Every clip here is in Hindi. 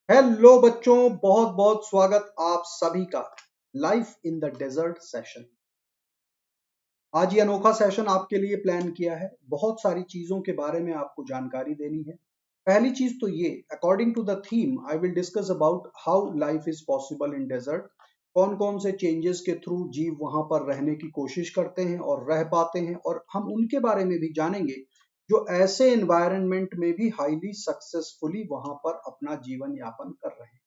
हेलो बच्चों, बहुत बहुत स्वागत आप सभी का life in the desert session. आज ये अनोखा सेशन आपके लिए प्लान किया है। बहुत सारी चीजों के बारे में आपको जानकारी देनी है। पहली चीज तो ये, according to the theme I will discuss about how life is possible in desert. कौन कौन से चेंजेस के थ्रू जीव वहां पर रहने की कोशिश करते हैं और रह पाते हैं, और हम उनके बारे में भी जानेंगे जो ऐसे एनवायरनमेंट में भी हाईली सक्सेसफुली वहां पर अपना जीवन यापन कर रहे हैं।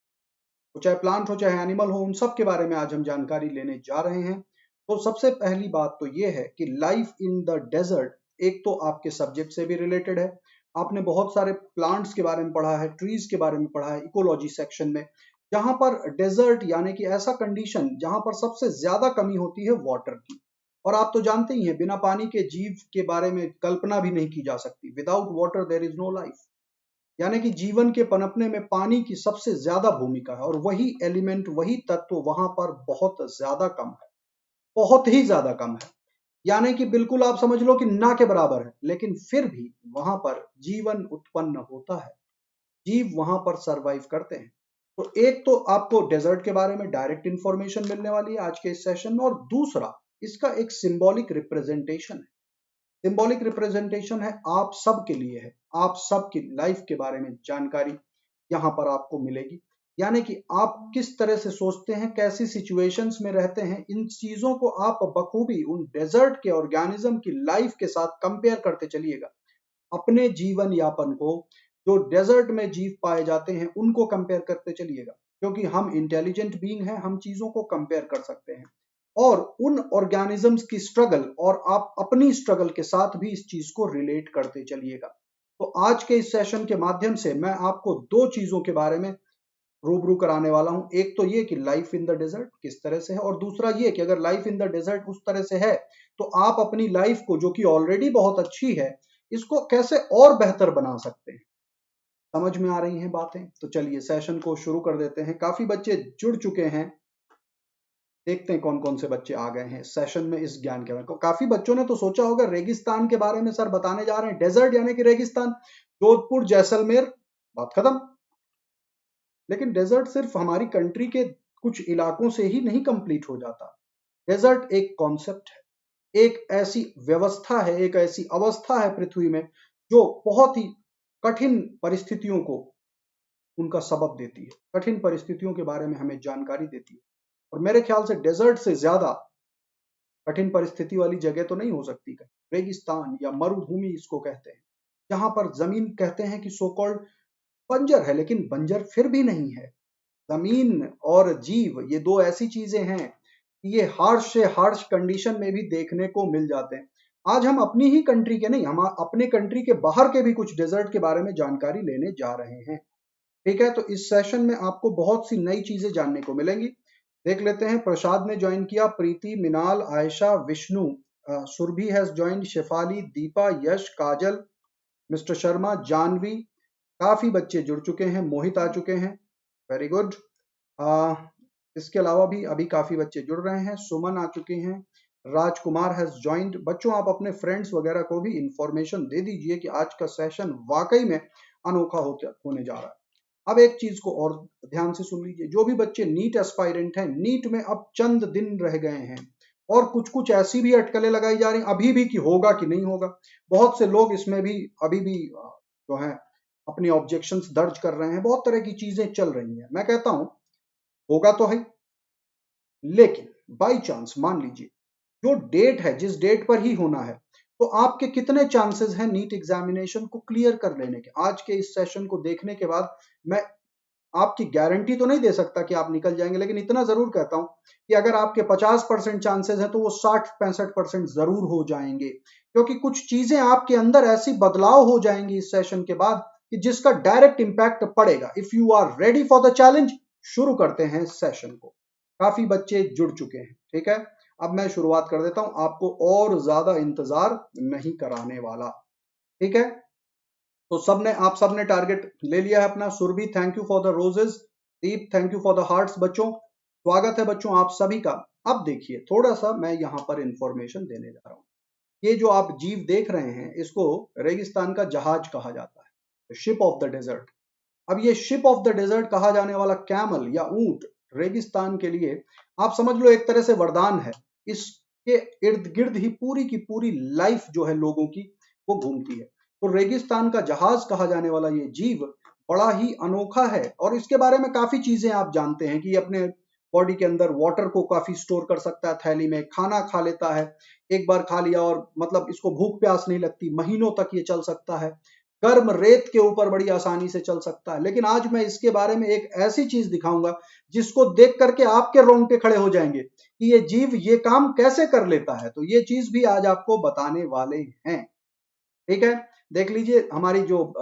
वो चाहे प्लांट हो चाहे एनिमल हो, उन सब के बारे में आज हम जानकारी लेने जा रहे हैं। तो सबसे पहली बात तो ये है कि लाइफ इन द डेजर्ट एक तो आपके सब्जेक्ट से भी रिलेटेड है। आपने बहुत सारे प्लांट्स के बारे में पढ़ा है, ट्रीज के बारे में पढ़ा है इकोलॉजी सेक्शन में, जहां पर डेजर्ट यानी कि ऐसा कंडीशन जहां पर सबसे ज्यादा कमी होती है वाटर की। और आप तो जानते ही हैं, बिना पानी के जीव के बारे में कल्पना भी नहीं की जा सकती। Without water there is no life. यानी कि जीवन के पनपने में पानी की सबसे ज्यादा भूमिका है, और वही एलिमेंट, वही तत्व वहां पर बहुत ज्यादा कम है, बहुत ही ज्यादा कम है। यानी कि बिल्कुल आप समझ लो कि ना के बराबर है, लेकिन फिर भी वहां पर जीवन उत्पन्न होता है, जीव वहां पर सरवाइव करते हैं। तो एक तो आपको डेजर्ट के बारे में डायरेक्ट इंफॉर्मेशन मिलने वाली है आज के इस सेशन में, और दूसरा इसका एक सिंबॉलिक रिप्रेजेंटेशन है। सिंबॉलिक रिप्रेजेंटेशन है, आप सब के लिए है। आप सब की लाइफ के बारे में जानकारी यहां पर आपको मिलेगी। यानी कि आप किस तरह से सोचते हैं, कैसी सिचुएशंस में रहते हैं, इन चीजों को आप बखूबी उन डेजर्ट के ऑर्गेनिज्म की लाइफ के साथ कंपेयर करते चलिएगा। अपने जीवन यापन को, जो डेजर्ट में जीव पाए जाते हैं उनको कंपेयर करते चलिएगा, क्योंकि हम इंटेलिजेंट बीइंग हैं, हम चीजों को कंपेयर कर सकते हैं। और उन ऑर्गेनिजम्स की स्ट्रगल और आप अपनी स्ट्रगल के साथ भी इस चीज को रिलेट करते चलिएगा। तो आज के इस सेशन के माध्यम से मैं आपको दो चीजों के बारे में रूबरू कराने वाला हूं। एक तो ये कि लाइफ इन द डेजर्ट किस तरह से है, और दूसरा ये कि अगर लाइफ इन द डेजर्ट उस तरह से है तो आप अपनी लाइफ को, जो कि ऑलरेडी बहुत अच्छी है, इसको कैसे और बेहतर बना सकते हैं। समझ में आ रही हैं बातें? तो चलिए सेशन को शुरू कर देते हैं। काफी बच्चे जुड़ चुके हैं, देखते हैं कौन कौन से बच्चे आ गए हैं सेशन में इस ज्ञान के बारे में। काफी बच्चों ने तो सोचा होगा रेगिस्तान के बारे में सर बताने जा रहे हैं, डेजर्ट यानी कि रेगिस्तान, जोधपुर जैसलमेर, बात खत्म। लेकिन डेजर्ट सिर्फ हमारी कंट्री के कुछ इलाकों से ही नहीं कंप्लीट हो जाता। डेजर्ट एक कॉन्सेप्ट है, एक ऐसी व्यवस्था है, एक ऐसी अवस्था है पृथ्वी में जो बहुत ही कठिन परिस्थितियों को उनका सबब देती है, कठिन परिस्थितियों के बारे में हमें जानकारी देती है। और मेरे ख्याल से डेजर्ट से ज्यादा कठिन परिस्थिति वाली जगह तो नहीं हो सकती कहीं। रेगिस्तान या मरुभूमि इसको कहते हैं, जहां पर जमीन कहते हैं कि सो कॉल्ड बंजर है, लेकिन बंजर फिर भी नहीं है। जमीन और जीव ये दो ऐसी चीजें हैं कि ये हार्श से हार्श कंडीशन में भी देखने को मिल जाते हैं। आज हम अपनी ही कंट्री के नहीं, हम अपने कंट्री के बाहर के भी कुछ डेजर्ट के बारे में जानकारी लेने जा रहे हैं। ठीक है, तो इस सेशन में आपको बहुत सी नई चीजें जानने को मिलेंगी। देख लेते हैं, प्रसाद ने ज्वाइन किया, Preeti, Minal, Ayesha, Vishnu, Surabhi has join, Shefali, Deepa, Yash, Kajal, mister Sharma, Janvi. काफी बच्चे जुड़ चुके हैं, मोहित आ चुके हैं, वेरी गुड। इसके अलावा भी अभी काफी बच्चे जुड़ रहे हैं, सुमन आ चुके हैं, राजकुमार हैज ज्वाइंड। बच्चों आप अपने फ्रेंड्स वगैरह को भी इंफॉर्मेशन दे दीजिए कि आज का सेशन वाकई में अनोखा होने जा रहा है। अब एक चीज को और ध्यान से सुन लीजिए, जो भी बच्चे नीट एस्पायरेंट हैं, नीट में अब चंद दिन रह गए हैं, और कुछ कुछ ऐसी भी अटकलें लगाई जा रही हैं अभी भी कि होगा कि नहीं होगा। बहुत से लोग इसमें भी अभी भी जो है अपनी ऑब्जेक्शंस दर्ज कर रहे हैं, बहुत तरह की चीजें चल रही हैं। मैं कहता हूं होगा तो है, लेकिन बाई चांस मान लीजिए जो डेट है, जिस डेट पर ही होना है, तो आपके कितने चांसेस हैं नीट एग्जामिनेशन को क्लियर कर लेने के? आज के इस सेशन को देखने के बाद मैं आपकी गारंटी तो नहीं दे सकता कि आप निकल जाएंगे, लेकिन इतना जरूर कहता हूं कि अगर आपके 50% चांसेस हैं तो वो 60-65% जरूर हो जाएंगे, क्योंकि कुछ चीजें आपके अंदर ऐसी बदलाव हो जाएंगी इस सेशन के बाद कि जिसका डायरेक्ट इंपैक्ट पड़ेगा। If you are ready for the challenge, शुरू करते हैं सेशन को। काफी बच्चे जुड़ चुके हैं, ठीक है। अब मैं शुरुआत कर देता हूं, आपको और ज्यादा इंतजार नहीं कराने वाला, ठीक है। तो सबने, आप सबने टारगेट ले लिया है अपना। Surabhi, thank you for the roses. Deep, thank you for the hearts. बच्चों स्वागत है बच्चों आप सभी का। अब देखिए, थोड़ा सा मैं यहां पर इंफॉर्मेशन देने जा रहा हूं। ये जो आप जीव देख रहे हैं, इसको रेगिस्तान का जहाज कहा जाता है, शिप ऑफ द डेजर्ट। अब ये शिप ऑफ द डेजर्ट कहा जाने वाला कैमल या ऊंट रेगिस्तान के लिए आप समझ लो एक तरह से वरदान है। इसके इर्द गिर्द ही पूरी की पूरी लाइफ जो है लोगों की वो घूमती है। तो रेगिस्तान का जहाज कहा जाने वाला ये जीव बड़ा ही अनोखा है और इसके बारे में काफी चीजें आप जानते हैं कि ये अपने बॉडी के अंदर वाटर को काफी स्टोर कर सकता है, थैली में खाना खा लेता है, एक बार खा लिया और मतलब इसको भूख प्यास नहीं लगती, महीनों तक ये चल सकता है, गर्म रेत के ऊपर बड़ी आसानी से चल सकता है। लेकिन आज मैं इसके बारे में एक ऐसी चीज दिखाऊंगा जिसको देख करके आपके रोंगटे खड़े हो जाएंगे कि ये जीव ये काम कैसे कर लेता है। तो ये चीज भी आज आपको बताने वाले हैं। ठीक है, देख लीजिए हमारी जो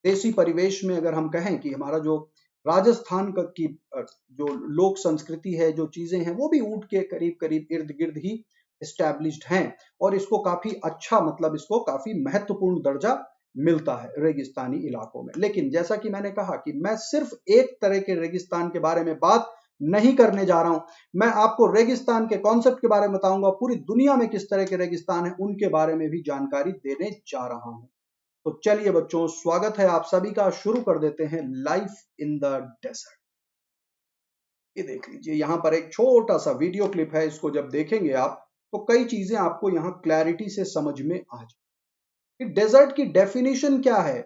देसी परिवेश में अगर हम कहें कि हमारा जो राजस्थान की जो लोक संस्कृति है, जो चीजें हैं, वो भी ऊंट के करीब करीब इर्द गिर्द ही एस्टैब्लिश्ड हैं और इसको काफी अच्छा मतलब इसको काफी महत्वपूर्ण दर्जा मिलता है रेगिस्तानी इलाकों में। लेकिन जैसा कि मैंने कहा कि मैं सिर्फ एक तरह के रेगिस्तान के बारे में बात नहीं करने जा रहा हूं, मैं आपको रेगिस्तान के कॉन्सेप्ट के बारे में बताऊंगा, पूरी दुनिया में किस तरह के रेगिस्तान है उनके बारे में भी जानकारी देने जा रहा हूं। तो चलिए बच्चों, स्वागत है आप सभी का। शुरू कर देते हैं लाइफ इन द डेजर्ट। ये देख लीजिए यहां पर एक छोटा सा वीडियो क्लिप है, इसको जब देखेंगे आप तो कई चीजें आपको यहां क्लैरिटी से समझ में आ जाए। डेजर्ट की डेफिनेशन क्या है,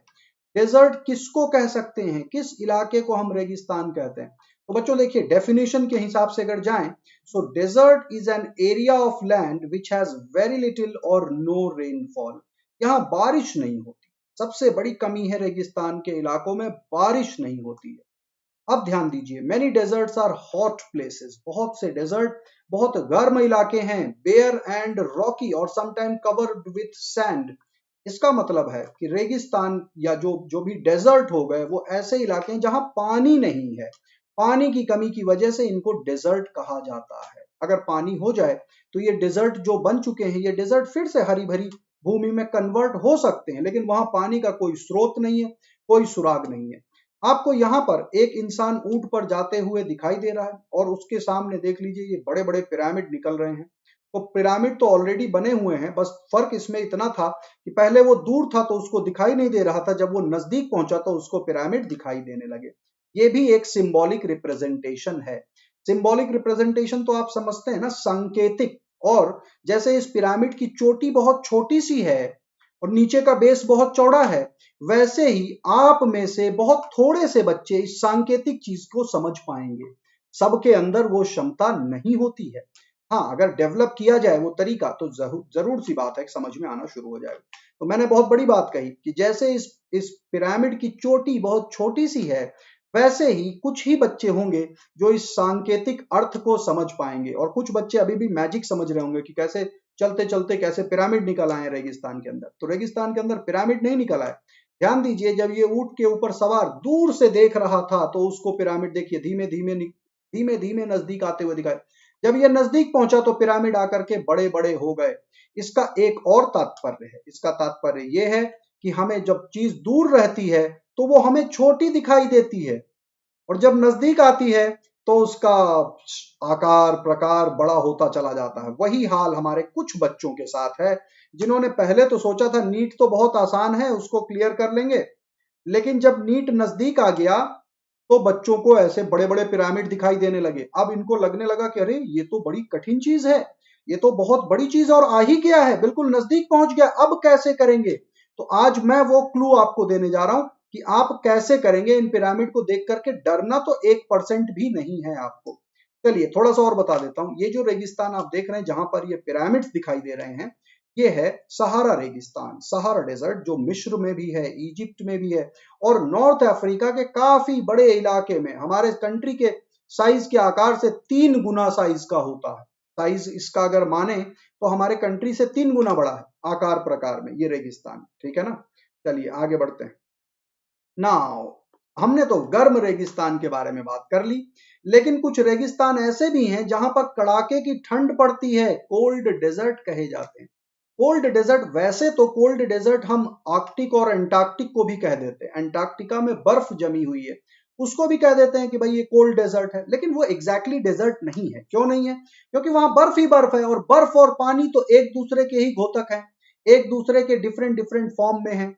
डेजर्ट किसको कह सकते हैं, किस इलाके को हम रेगिस्तान कहते हैं। तो बच्चों देखिए डेफिनेशन के हिसाब से अगर जाएं, so desert is an area of land which has very little or no rainfall. यहाँ बारिश नहीं होती, सबसे बड़ी कमी है रेगिस्तान के इलाकों में, बारिश नहीं होती है। अब ध्यान दीजिए, many deserts are hot places, बहुत से डेजर्ट बहुत गर्म इलाके हैं, बेयर एंड रॉकी और समटाइम कवर्ड विथ सैंड। इसका मतलब है कि रेगिस्तान या जो जो भी डेजर्ट हो गए वो ऐसे इलाके हैं जहां पानी नहीं है, पानी की कमी की वजह से इनको डेजर्ट कहा जाता है। अगर पानी हो जाए तो ये डेजर्ट जो बन चुके हैं, ये डेजर्ट फिर से हरी भरी भूमि में कन्वर्ट हो सकते हैं, लेकिन वहां पानी का कोई स्रोत नहीं है, कोई सुराग नहीं है। आपको यहाँ पर एक इंसान ऊंट पर जाते हुए दिखाई दे रहा है और उसके सामने देख लीजिए ये बड़े बड़े पिरामिड निकल रहे हैं। तो पिरामिड तो ऑलरेडी बने हुए हैं, बस फर्क इसमें इतना था कि पहले वो दूर था तो उसको दिखाई नहीं दे रहा था, जब वो नजदीक पहुंचा तो उसको पिरामिड दिखाई देने लगे। ये भी एक सिंबॉलिक रिप्रेजेंटेशन है। सिंबॉलिक रिप्रेजेंटेशन तो आप समझते हैं ना, सांकेतिक। और जैसे इस पिरामिड की चोटी बहुत छोटी सी है और नीचे का बेस बहुत चौड़ा है, वैसे ही आप में से बहुत थोड़े से बच्चे इस सांकेतिक चीज को समझ पाएंगे। सबके अंदर वो क्षमता नहीं होती है। हाँ, अगर डेवलप किया जाए वो तरीका तो जरूर सी बात है समझ में आना शुरू हो जाएगा। तो मैंने बहुत बड़ी बात कही कि जैसे इस पिरामिड की चोटी बहुत छोटी सी है, वैसे ही कुछ ही बच्चे होंगे जो इस सांकेतिक अर्थ को समझ पाएंगे और कुछ बच्चे अभी भी मैजिक समझ रहे होंगे कि कैसे चलते चलते कैसे पिरामिड निकल आए रेगिस्तान के अंदर। तो रेगिस्तान के अंदर पिरामिड नहीं निकल आए। ध्यान दीजिए, जब ये ऊंट के ऊपर सवार दूर से देख रहा था तो उसको पिरामिड देखिए धीमे धीमे धीमे धीमे नजदीक आते हुए दिखाए। जब ये नजदीक पहुंचा तो पिरामिड आकर के बड़े बड़े हो गए। इसका एक और तात्पर्य है, इसका तात्पर्य यह है कि हमें जब चीज दूर रहती है तो वो हमें छोटी दिखाई देती है और जब नजदीक आती है तो उसका आकार प्रकार बड़ा होता चला जाता है। वही हाल हमारे कुछ बच्चों के साथ है, जिन्होंने पहले तो सोचा था नीट तो बहुत आसान है, उसको क्लियर कर लेंगे, लेकिन जब नीट नजदीक आ गया तो बच्चों को ऐसे बड़े बड़े पिरामिड दिखाई देने लगे। अब इनको लगने लगा कि अरे ये तो बड़ी कठिन चीज है, ये तो बहुत बड़ी चीज और आ ही गया है, बिल्कुल नजदीक पहुंच गया, अब कैसे करेंगे। तो आज मैं वो क्लू आपको देने जा रहा हूं कि आप कैसे करेंगे। इन पिरामिड को देख करके डरना तो 1% भी नहीं है आपको। चलिए थोड़ा सा और बता देता हूं। ये जो रेगिस्तान आप देख रहे हैं जहां पर ये पिरामिड्स दिखाई दे रहे हैं, ये है सहारा रेगिस्तान, सहारा डेजर्ट, जो मिस्र में भी है, इजिप्ट में भी है और नॉर्थ अफ्रीका के काफी बड़े इलाके में, हमारे कंट्री के साइज के आकार से 3 गुना साइज का होता है। साइज इसका अगर माने तो हमारे कंट्री से 3 गुना बड़ा है आकार प्रकार में ये रेगिस्तान। ठीक है ना, चलिए आगे बढ़ते हैं। नाउ हमने तो गर्म रेगिस्तान के बारे में बात कर ली, लेकिन कुछ रेगिस्तान ऐसे भी हैं जहां पर कड़ाके की ठंड पड़ती है, कोल्ड डेजर्ट कहे जाते हैं। कोल्ड डेजर्ट, वैसे तो कोल्ड डेजर्ट हम आर्कटिक और अंटार्कटिक को भी कह देते हैं, अंटार्कटिका में बर्फ जमी हुई है उसको भी कह देते हैं कि भाई ये कोल्ड डेजर्ट है, लेकिन वो एग्जैक्टली डेजर्ट नहीं है। क्यों नहीं है? क्योंकि वहां बर्फ ही बर्फ है और बर्फ और पानी तो एक दूसरे के ही घोतक हैं, एक दूसरे के डिफरेंट डिफरेंट फॉर्म में है।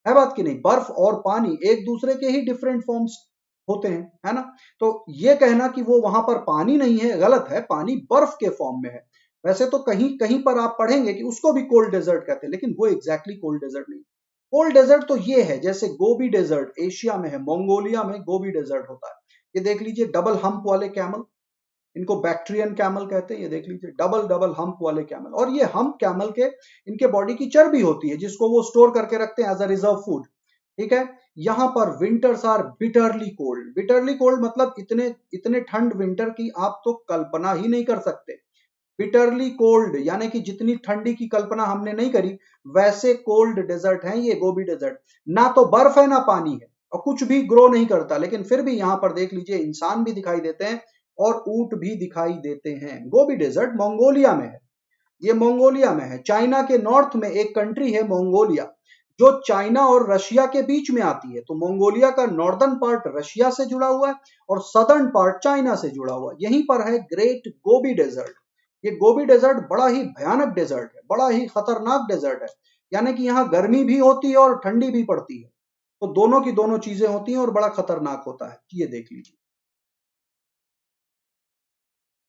है बात कि नहीं? बर्फ और पानी एक दूसरे के ही डिफरेंट फॉर्म्स होते हैं, है ना? तो ये कहना कि वो वहां पर पानी नहीं है गलत है, पानी बर्फ के फॉर्म में है। वैसे तो कहीं कहीं पर आप पढ़ेंगे कि उसको भी कोल्ड डेजर्ट कहते हैं, लेकिन वो एग्जैक्टली कोल्ड डेजर्ट नहीं। कोल्ड डेजर्ट तो ये है, जैसे गोबी डेजर्ट एशिया में है, मंगोलिया में गोबी डेजर्ट होता है। ये देख लीजिए डबल हम्प वाले कैमल, इनको बैक्ट्रियन कैमल कहते हैं। ये देख लीजिए डबल डबल हम्प वाले कैमल, और ये हम्प कैमल के इनके बॉडी की चर्बी होती है जिसको वो स्टोर करके रखते हैं एज अ रिजर्व फूड। ठीक है। यहां पर winters are bitterly cold. Bitterly cold मतलब इतने इतने ठंड विंटर की आप तो कल्पना ही नहीं कर सकते। बिटरली कोल्ड यानी कि जितनी ठंडी की कल्पना हमने नहीं करी वैसे कोल्ड डेजर्ट है ये गोबी डेजर्ट। ना तो बर्फ है ना पानी है और कुछ भी ग्रो नहीं करता, लेकिन फिर भी यहां पर देख लीजिए इंसान भी दिखाई देते हैं और ऊंट भी दिखाई देते हैं। गोबी डेजर्ट मंगोलिया में है। ये मंगोलिया में है। चाइना के नॉर्थ में एक कंट्री है मंगोलिया, जो चाइना और रशिया के बीच में आती है। तो मंगोलिया का नॉर्दर्न पार्ट रशिया से जुड़ा हुआ है और सदर्न पार्ट चाइना से जुड़ा हुआ है। यहीं पर है ग्रेट गोबी डेजर्ट। ये गोबी डेजर्ट बड़ा ही भयानक डेजर्ट है, बड़ा ही खतरनाक डेजर्ट है। यानी कि यहाँ गर्मी भी होती है और ठंडी भी पड़ती है, तो दोनों की दोनों चीजें होती हैं और बड़ा खतरनाक होता है। ये देख लीजिए,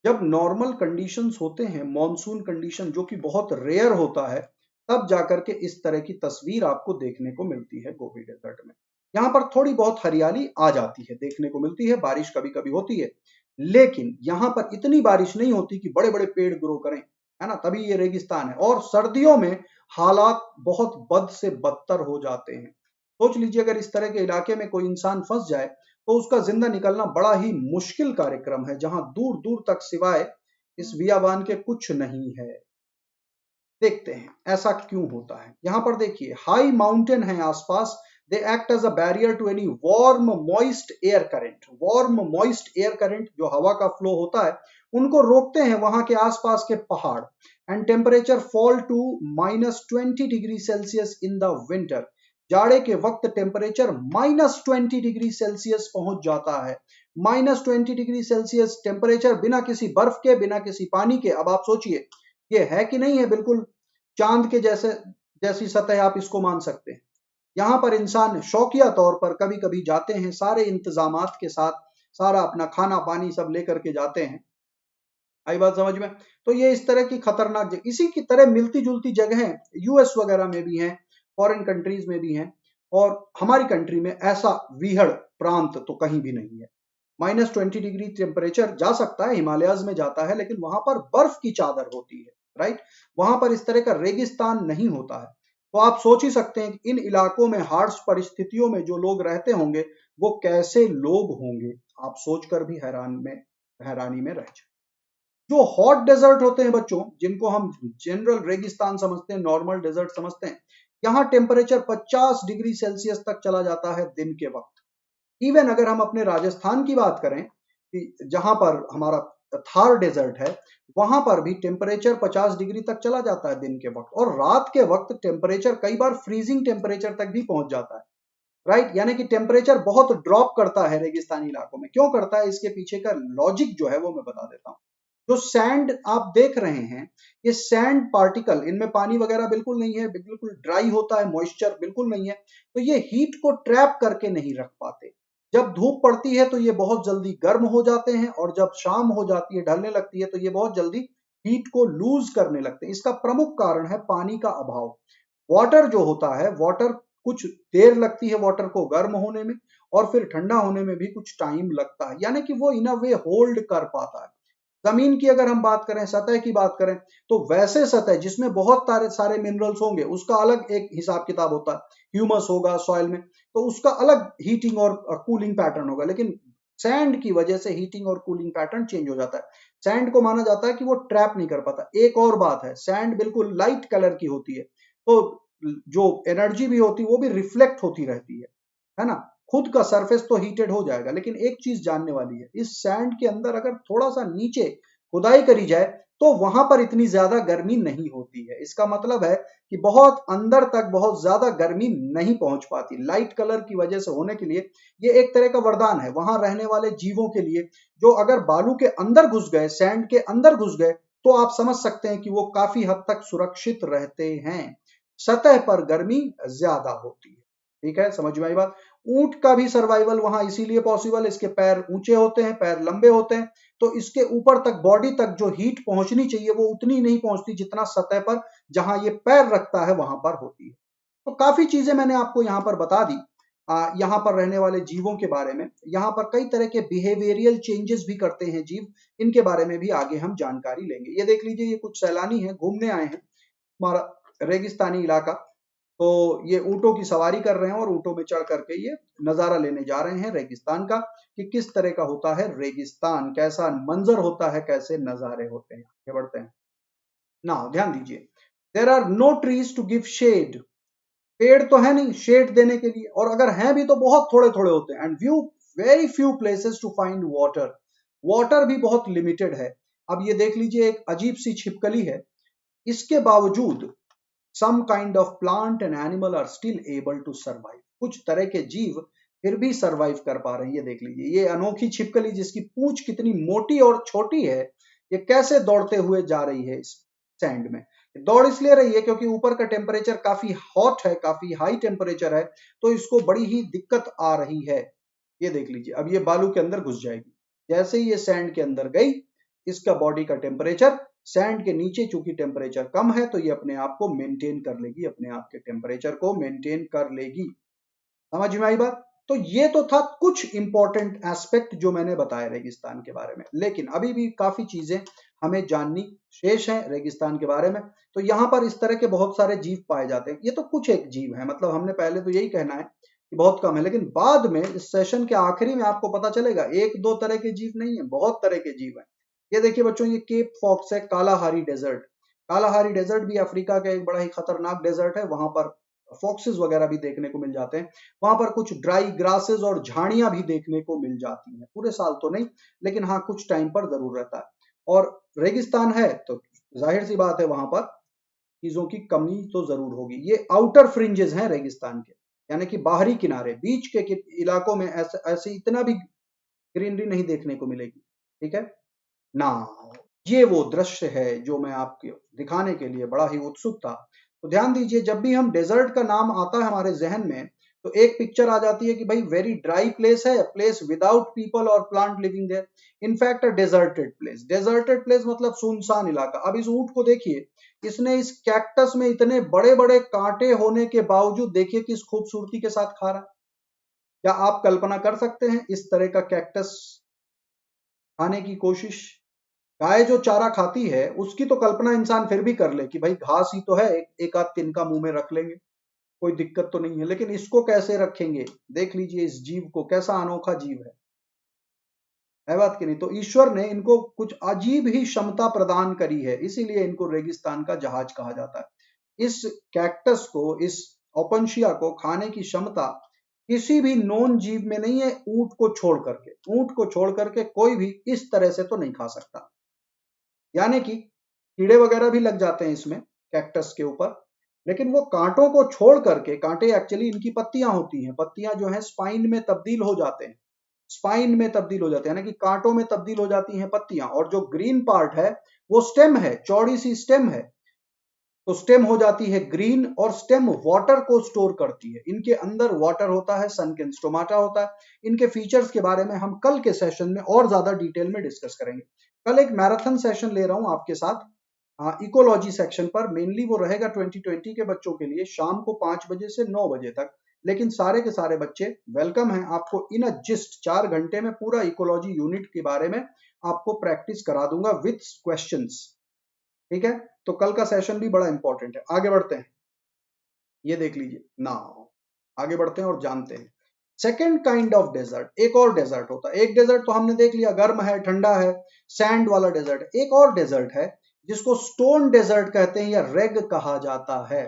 जब नॉर्मल कंडीशंस होते हैं, मॉनसून कंडीशन जो कि बहुत रेयर होता है, तब जाकर के इस तरह की तस्वीर आपको देखने को मिलती है गोबी डेजर्ट में। यहाँ पर थोड़ी बहुत हरियाली आ जाती है, देखने को मिलती है, बारिश कभी कभी होती है, लेकिन यहाँ पर इतनी बारिश नहीं होती कि बड़े बड़े पेड़ ग्रो करें, है ना? तभी ये रेगिस्तान है। और सर्दियों में हालात बहुत बद से बदतर हो जाते हैं। सोच लीजिए अगर इस तरह के इलाके में कोई इंसान फंस जाए तो उसका जिंदा निकलना बड़ा ही मुश्किल कार्यक्रम है, जहां दूर दूर तक सिवाय इस बियाबान के कुछ नहीं है। देखते हैं ऐसा क्यों होता है। यहां पर देखिए हाई माउंटेन है आसपास, they act as a barrier to any warm moist air current. Warm moist air current जो हवा का फ्लो होता है उनको रोकते हैं वहां के आसपास के पहाड़। And temperature fall to -20 degree Celsius in the winter. जाड़े के वक्त टेम्परेचर -20 डिग्री सेल्सियस पहुंच जाता है। -20 डिग्री सेल्सियस टेम्परेचर, बिना किसी बर्फ के, बिना किसी पानी के। अब आप सोचिए ये है कि नहीं है, बिल्कुल चांद के जैसे जैसी सतह आप इसको मान सकते हैं। यहां पर इंसान शौकिया तौर पर कभी कभी जाते हैं, सारे इंतजामात के साथ, सारा अपना खाना पानी सब लेकर के जाते हैं। आई बात समझ में? तो ये इस तरह की खतरनाक जगह, इसी की तरह मिलती जुलती जगहें यूएस वगैरह में भी हैं, फॉरेन कंट्रीज में भी हैं, और हमारी कंट्री में ऐसा विहड़ प्रांत तो कहीं भी नहीं है। -20 डिग्री टेम्परेचर जा सकता है, हिमालयाज में जाता है, लेकिन वहां पर बर्फ की चादर होती है, राइट? वहां पर इस तरह का रेगिस्तान नहीं होता है। तो आप सोच ही सकते हैं कि इन इलाकों में हार्श परिस्थितियों में जो लोग रहते होंगे वो कैसे लोग होंगे। आप सोचकर भी हैरानी में रह जाए। जो हॉट डेजर्ट होते हैं बच्चों, जिनको हम जनरल रेगिस्तान समझते हैं, नॉर्मल डेजर्ट समझते हैं, यहाँ टेम्परेचर 50 डिग्री सेल्सियस तक चला जाता है दिन के वक्त। इवन अगर हम अपने राजस्थान की बात करें कि जहां पर हमारा थार डेजर्ट है, वहां पर भी टेम्परेचर 50 डिग्री तक चला जाता है दिन के वक्त, और रात के वक्त टेम्परेचर कई बार फ्रीजिंग टेम्परेचर तक भी पहुंच जाता है, राइट? यानी कि टेम्परेचर बहुत ड्रॉप करता है रेगिस्तानी इलाकों में। क्यों करता है, इसके पीछे का लॉजिक जो है वो मैं बता देता हूँ। जो सैंड आप देख रहे हैं, ये सैंड पार्टिकल, इनमें पानी वगैरह बिल्कुल नहीं है, बिल्कुल ड्राई होता है, मॉइस्चर बिल्कुल नहीं है, तो ये हीट को ट्रैप करके नहीं रख पाते। जब धूप पड़ती है तो ये बहुत जल्दी गर्म हो जाते हैं, और जब शाम हो जाती है, ढलने लगती है, तो ये बहुत जल्दी हीट को लूज करने लगते हैं। इसका प्रमुख कारण है पानी का अभाव। वाटर जो होता है, वाटर कुछ देर लगती है वाटर को गर्म होने में, और फिर ठंडा होने में भी कुछ टाइम लगता है, यानी कि वो इन अ वे होल्ड कर पाता है। जमीन की अगर हम बात करें, सतह की बात करें, तो वैसे सतह जिसमें बहुत सारे सारे मिनरल्स होंगे उसका अलग एक हिसाब किताब होता है। ह्यूमस होगा सॉइल में, तो उसका अलग हीटिंग और कूलिंग पैटर्न होगा। लेकिन सैंड की वजह से हीटिंग और कूलिंग पैटर्न चेंज हो जाता है। सैंड को माना जाता है कि वो ट्रैप नहीं कर पाता। एक और बात है, सैंड बिल्कुल लाइट कलर की होती है, तो जो एनर्जी भी होती है वो भी रिफ्लेक्ट होती रहती है ना? खुद का सरफेस तो हीटेड हो जाएगा, लेकिन एक चीज जानने वाली है, इस सैंड के अंदर अगर थोड़ा सा नीचे खुदाई करी जाए तो वहां पर इतनी ज्यादा गर्मी नहीं होती है। इसका मतलब है कि बहुत अंदर तक बहुत ज्यादा गर्मी नहीं पहुंच पाती। लाइट कलर की वजह से होने के लिए ये एक तरह का वरदान है वहां रहने वाले जीवों के लिए, जो अगर बालू के अंदर घुस गए, सैंड के अंदर घुस गए, तो आप समझ सकते हैं कि वो काफी हद तक सुरक्षित रहते हैं। सतह पर गर्मी ज्यादा होती है। ठीक है, समझ में आई बात। ऊंट का भी सर्वाइवल वहां इसीलिए पॉसिबल, इसके पैर ऊंचे होते हैं, पैर लंबे होते हैं, तो इसके ऊपर तक बॉडी तक जो हीट पहुंचनी चाहिए वो उतनी नहीं पहुंचती जितना सतह पर जहां ये पैर रखता है वहां पर होती है। तो काफी चीजें मैंने आपको यहाँ पर बता दी यहाँ पर रहने वाले जीवों के बारे में। यहाँ पर कई तरह के बिहेवियरियल चेंजेस भी करते हैं जीव, इनके बारे में भी आगे हम जानकारी लेंगे। ये देख लीजिए, ये कुछ सैलानी हैं, घूमने आए हैं हमारा रेगिस्तानी इलाका, तो ये ऊंटों की सवारी कर रहे हैं और ऊंटों में चढ़ करके ये नजारा लेने जा रहे हैं रेगिस्तान का, कि किस तरह का होता है रेगिस्तान, कैसा मंजर होता है, कैसे नजारे होते हैं। आगे बढ़ते हैं ना, ध्यान दीजिए। There are no trees to give shade, पेड़ तो है नहीं शेड देने के लिए, और अगर हैं भी तो बहुत थोड़े थोड़े होते हैं। And view very few places to find water, water भी बहुत लिमिटेड है। अब ये देख लीजिए, एक अजीब सी छिपकली है, इसके बावजूद some kind of plant and animal are still able to survive, कुछ तरह के जीव फिर भी सरवाइव कर पा रहे हैं। ये देख लीजिए, ये अनोखी छिपकली जिसकी पूंछ कितनी मोटी और छोटी है, ये कैसे दौड़ते हुए जा रही है इस सैंड में। दौड़ इसलिए रही है क्योंकि ऊपर का टेम्परेचर काफी हॉट है, काफी हाई टेम्परेचर है, तो इसको बड़ी ही दिक्कत आ रही है। ये देख लीजिए, अब ये बालू के अंदर घुस जाएगी। जैसे ही ये सैंड के अंदर गई, इसका बॉडी का टेम्परेचर सैंड के नीचे चूंकि टेम्परेचर कम है, तो ये अपने आप को मेंटेन कर लेगी, अपने आप के टेम्परेचर को मेंटेन कर लेगी। समझ में आई बात। तो ये तो था कुछ इंपॉर्टेंट एस्पेक्ट जो मैंने बताया रेगिस्तान के बारे में, लेकिन अभी भी काफी चीजें हमें जाननी शेष है रेगिस्तान के बारे में। तो यहाँ पर इस तरह के बहुत सारे जीव पाए जाते हैं। ये तो कुछ एक जीव है, मतलब हमने पहले तो यही कहना है कि बहुत कम है, लेकिन बाद में इस सेशन के आखिरी में आपको पता चलेगा एक दो तरह के जीव नहीं है, बहुत तरह के जीव है। ये देखिए बच्चों, ये केप फॉक्स है, कालाहारी डेजर्ट। कालाहारी डेजर्ट भी अफ्रीका का एक बड़ा ही खतरनाक डेजर्ट है, वहां पर फॉक्सेस वगैरह भी देखने को मिल जाते हैं। वहां पर कुछ ड्राई ग्रासेस और झाड़ियां भी देखने को मिल जाती हैं, पूरे साल तो नहीं, लेकिन हाँ कुछ टाइम पर जरूर रहता है। और रेगिस्तान है तो जाहिर सी बात है वहां पर चीजों की कमी तो जरूर होगी। ये आउटर फ्रिंजेस हैं रेगिस्तान के, यानी कि बाहरी किनारे, बीच के इलाकों में ऐसे इतना भी ग्रीनरी नहीं देखने को मिलेगी। ठीक है ना, ये वो दृश्य है जो मैं आपको दिखाने के लिए बड़ा ही उत्सुक था। तो ध्यान दीजिए, जब भी हम डेजर्ट का नाम आता है हमारे जहन में, तो एक पिक्चर आ जाती है कि भाई वेरी ड्राई प्लेस है, प्लेस विदाउट पीपल और plant living there. In fact a deserted place, deserted place मतलब सुनसान इलाका। अब इस ऊंट को देखिए, इसने इस कैक्टस में इतने बड़े बड़े कांटे होने के बावजूद देखिए किस खूबसूरती के साथ खा रहा है। क्या आप कल्पना कर सकते हैं इस तरह का कैक्टस खाने की कोशिश? गाय जो चारा खाती है उसकी तो कल्पना इंसान फिर भी कर ले कि भाई घास ही तो है, एक आध तिनका मुंह में रख लेंगे, कोई दिक्कत तो नहीं है, लेकिन इसको कैसे रखेंगे? देख लीजिए इस जीव को, कैसा अनोखा जीव है बात कि नहीं। तो ईश्वर ने इनको कुछ अजीब ही क्षमता प्रदान करी है, इसीलिए इनको रेगिस्तान का जहाज कहा जाता है। इस कैक्टस को, इस ओपनशिया को खाने की क्षमता किसी भी नॉन जीव में नहीं है, ऊंट को छोड़ करके। ऊंट को छोड़ करके कोई भी इस तरह से तो नहीं खा सकता, यानी कि कीड़े वगैरह भी लग जाते हैं इसमें कैक्टस के ऊपर, लेकिन वो कांटों को छोड़ करके, कांटे एक्चुअली इनकी पत्तियां होती हैं, पत्तियां जो है स्पाइन में तब्दील हो जाते हैं, स्पाइन में तब्दील हो जाते हैं, यानी कि कांटों में तब्दील हो जाती हैं पत्तियां, और जो ग्रीन पार्ट है वो स्टेम है, चौड़ी सी स्टेम है, तो स्टेम हो जाती है ग्रीन, और स्टेम वाटर को स्टोर करती है। इनके अंदर वाटर होता है, सनकेन स्टोमाटा होता है। इनके फीचर्स के बारे में हम कल के सेशन में और ज्यादा डिटेल में डिस्कस करेंगे। कल एक मैराथन सेशन ले रहा हूं आपके साथ इकोलॉजी सेक्शन पर, मेनली वो रहेगा 2020 के बच्चों के लिए, शाम को 5 बजे से 9 बजे तक। लेकिन सारे के सारे बच्चे वेलकम हैं, आपको इन अ जिस्ट 4 घंटे में पूरा इकोलॉजी यूनिट के बारे में आपको प्रैक्टिस करा दूंगा विथ क्वेश्चंस। ठीक है, तो कल का सेशन भी बड़ा इंपॉर्टेंट है। आगे बढ़ते हैं, ये देख लीजिए ना, आगे बढ़ते हैं और जानते हैं सेकेंड काइंड ऑफ डेजर्ट। एक और डेजर्ट होता है, एक डेजर्ट तो हमने देख लिया, गर्म है, ठंडा है, सैंड वाला डेजर्ट। एक और डेजर्ट है जिसको स्टोन डेजर्ट कहते हैं या रेग कहा जाता है।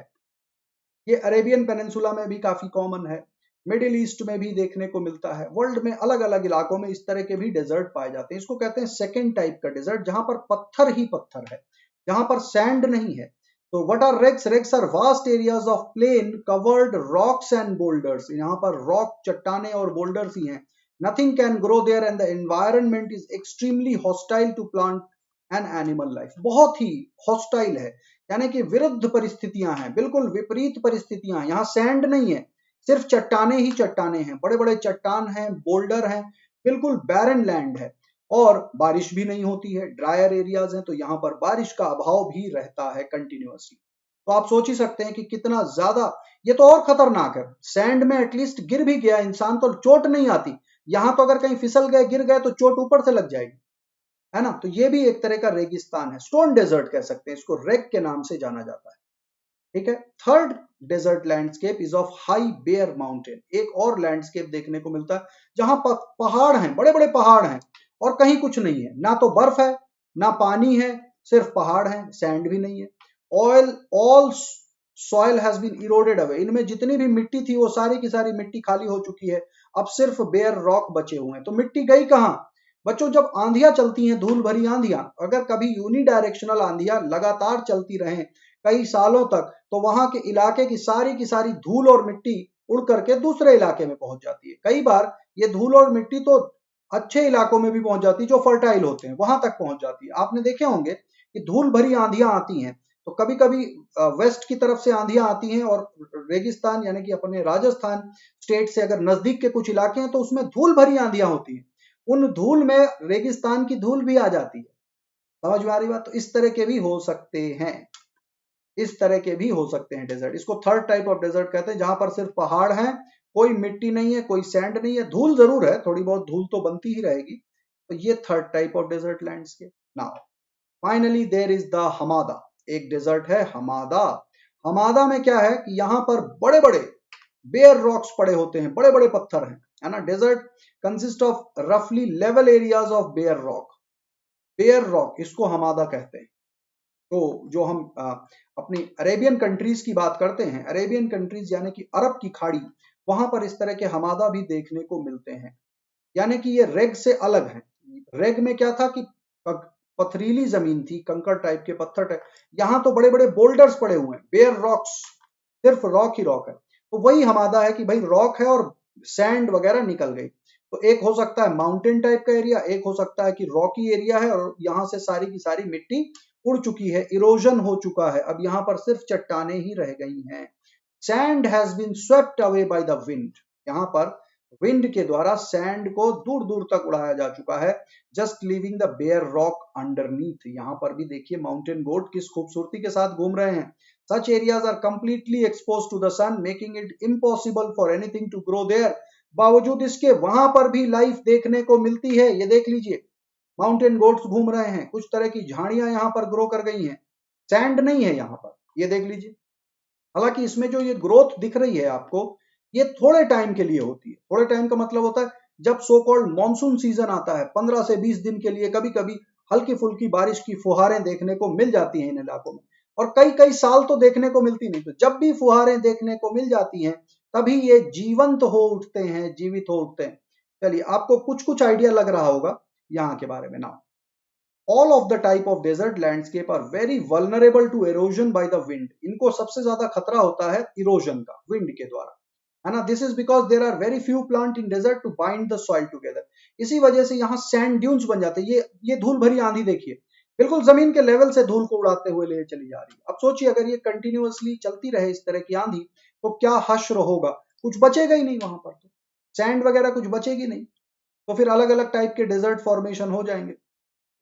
ये अरेबियन पेनिनसुला में भी काफी कॉमन है, मिडिल ईस्ट में भी देखने को मिलता है, वर्ल्ड में अलग अलग इलाकों में इस तरह के भी डेजर्ट पाए जाते हैं। इसको कहते हैं सेकेंड टाइप का डेजर्ट, जहां पर पत्थर ही पत्थर है, जहां पर सैंड नहीं है। तो what are regs? Regs are vast areas of plain covered rocks and boulders. यहाँ पर रॉक, चट्टाने और बोल्डर्स ही हैं। Nothing can grow there and the environment is extremely hostile to plant and animal life. बहुत ही हॉस्टाइल है, यानी कि विरुद्ध परिस्थितियां हैं, बिल्कुल विपरीत परिस्थितियां हैं। यहाँ सैंड नहीं है, सिर्फ चट्टाने ही चट्टाने हैं, बड़े बड़े चट्टान हैं, बोल्डर हैं, बिल्कुल बैरन लैंड है और बारिश भी नहीं होती है। ड्रायर एरियाज हैं तो यहाँ पर बारिश का अभाव भी रहता है कंटिन्यूअसली। तो आप सोच ही सकते हैं कि कितना ज्यादा, ये तो और खतरनाक है। सैंड में एटलीस्ट गिर भी गया इंसान तो चोट नहीं आती, यहाँ तो अगर कहीं फिसल गए गिर गए तो चोट ऊपर से लग जाएगी, है ना। तो ये भी एक तरह का रेगिस्तान है, स्टोन डेजर्ट कह सकते हैं इसको, रेग के नाम से जाना जाता है। ठीक है। Third desert landscape is of high bare mountain. एक और लैंडस्केप देखने को मिलता है जहां पहाड़ हैं, बड़े बड़े पहाड़ हैं और कहीं कुछ नहीं है, ना तो बर्फ है ना पानी है, सिर्फ पहाड़ है, सैंड भी नहीं है। Oil all soil has been eroded away. इनमें जितनी भी मिट्टी थी वो सारी की सारी मिट्टी खाली हो चुकी है, अब सिर्फ बेयर रॉक बचे हुए हैं। तो मिट्टी गई कहां बच्चों? जब आंधियां चलती हैं, धूल भरी आंधियां, अगर कभी यूनिडायरेक्शनल आंधियां लगातार चलती रहें कई सालों तक, तो वहां के इलाके की सारी धूल और मिट्टी उड़ करके दूसरे इलाके में पहुंच जाती है। कई बार ये धूल और मिट्टी तो अच्छे इलाकों में भी पहुंच जाती है, जो फर्टाइल होते हैं वहां तक पहुंच जाती है। आपने देखे होंगे कि धूल भरी आंधियां आती हैं तो कभी कभी वेस्ट की तरफ से आंधियां आती हैं और रेगिस्तान यानी कि अपने राजस्थान स्टेट से अगर नजदीक के कुछ इलाके हैं तो उसमें धूल भरी आंधियां होती हैं, उन धूल में रेगिस्तान की धूल भी आ जाती है। समझ में आ रही बात? तो इस तरह के भी हो सकते हैं, इस तरह के भी हो सकते हैं डेजर्ट। इसको थर्ड टाइप ऑफ डेजर्ट कहते हैं, जहां पर सिर्फ पहाड़ है, कोई मिट्टी नहीं है, कोई सैंड नहीं है, धूल जरूर है, थोड़ी बहुत धूल तो बनती ही रहेगी। तो ये third type of desert landscape. Now finally there is the hamada. एक डेजर्ट है हमादा। हमादा में क्या है कि यहाँ पर बड़े बड़े बेयर रॉक्स पड़े होते हैं, बड़े बड़े पत्थर हैं, है ना। डेजर्ट कंसिस्ट ऑफ रफली level areas of bare rock. Bare rock इसको हमादा कहते हैं। तो जो हम अपनी अरेबियन कंट्रीज की बात करते हैं, अरेबियन कंट्रीज यानी कि अरब की खाड़ी, वहां पर इस तरह के हमादा भी देखने को मिलते हैं। यानी कि ये रेग से अलग है। रेग में क्या था कि पथरीली जमीन थी, कंकड़ टाइप के पत्थर टाइप, यहाँ तो बड़े बड़े बोल्डर्स पड़े हुए हैं, बेयर रॉक्स, सिर्फ रॉक ही रॉक है। तो वही हमादा है कि भाई रॉक है और सैंड वगैरह निकल गई। तो एक हो सकता है माउंटेन टाइप का एरिया, एक हो सकता है कि रॉकी एरिया है और यहाँ से सारी की सारी मिट्टी उड़ चुकी है, इरोजन हो चुका है, अब यहाँ पर सिर्फ चट्टाने ही रह गई हैं। Sand has been swept away by the wind. यहाँ पर विंड के द्वारा सैंड को दूर दूर तक उड़ाया जा चुका है, just leaving the bare rock underneath. यहाँ पर भी देखिए माउंटेन गोट किस खूबसूरती के साथ घूम रहे हैं। Such areas are completely expose to the sun, making it impossible for anything to grow there. बावजूद इसके वहां पर भी लाइफ देखने को मिलती है। ये देख लीजिए, माउंटेन गोट्स घूम रहे हैं, कुछ तरह की झाड़ियां यहाँ पर ग्रो कर गई हैं, सैंड नहीं है यहाँ पर, ये देख लीजिए। हालांकि इसमें जो ये ग्रोथ दिख रही है आपको, ये थोड़े टाइम के लिए होती है। थोड़े टाइम का मतलब होता है जब सो कॉल्ड मानसून सीजन आता है, 15 से 20 दिन के लिए कभी कभी हल्की फुल्की बारिश की फुहारें देखने को मिल जाती हैं इन इलाकों में, और कई कई साल तो देखने को मिलती नहीं। तो जब भी फुहारें देखने को मिल जाती हैं तभी ये जीवंत हो उठते हैं, जीवित हो उठते हैं। चलिए, आपको कुछ कुछ आइडिया लग रहा होगा यहाँ के बारे में ना। All of the type of desert landscape are very vulnerable to erosion by the wind. इनको सबसे ज्यादा खतरा होता है इरोजन का, विंड के द्वारा, है ना। This is because there are very few plant in desert to bind the soil together. इसी वजह से यहाँ सैंड ड्यून्स बन जाते हैं। ये धूल भरी आंधी देखिए, बिल्कुल जमीन के लेवल से धूल को उड़ाते हुए ले चली जा रही है। अब सोचिए अगर ये कंटिन्यूअसली चलती रहे इस तरह की आंधी, तो क्या हश्र होगा, कुछ बचेगा ही नहीं वहां पर, तो सैंड वगैरह कुछ बचेगी नहीं। तो फिर अलग अलग टाइप के डेजर्ट फॉर्मेशन हो जाएंगे,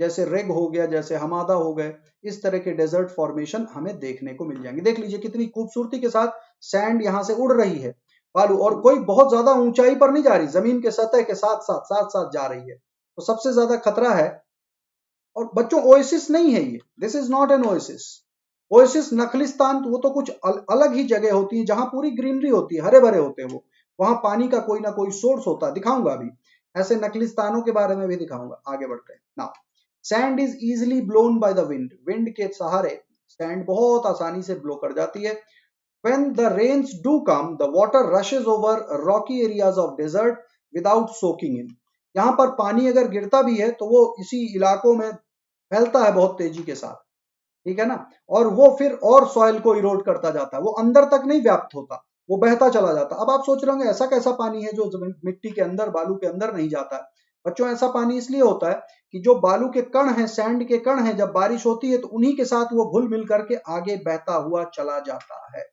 जैसे रेग हो गया, जैसे हमादा हो गए, इस तरह के डेजर्ट फॉर्मेशन हमें देखने को मिल जाएंगे। देख लीजिए कितनी खूबसूरती के साथ सैंड यहाँ से उड़ रही है, बालू, और कोई बहुत ज्यादा ऊंचाई पर नहीं जा रही, जमीन के सतह के साथ साथ जा रही है। तो सबसे ज्यादा खतरा है। और बच्चों ओएसिस नहीं है ये, this is not an oasis. Oasis नखलिस्तान तो वो तो कुछ अलग ही जगह होती है जहां पूरी ग्रीनरी होती है, हरे भरे होते हैं वो, वहां पानी का कोई ना कोई सोर्स होता है, दिखाऊंगा अभी, ऐसे नखलिस्तानों के बारे में भी दिखाऊंगा। आगे बढ़ते हैं ना। Sand is easily blown bye the wind. Wind के सहारे सैंड बहुत आसानी से ब्लो कर जाती है। When the rains do come, the water rushes over rocky areas of desert without soaking in. यहाँ पर पानी अगर गिरता भी है तो वो इसी इलाकों में फैलता है बहुत तेजी के साथ, ठीक है ना। और वो फिर और सॉइल को इरोड करता जाता है, वो अंदर तक नहीं व्याप्त होता, वो बहता चला जाता। अब आप सोच रहे होंगे ऐसा कैसा पानी है जो मिट्टी के अंदर, बालू के अंदर नहीं जाता है। बच्चों, ऐसा पानी इसलिए होता है कि जो बालू के कण हैं, सैंड के कण हैं, जब बारिश होती है तो उन्हीं के साथ वो घुल मिल करके आगे बहता हुआ चला जाता है।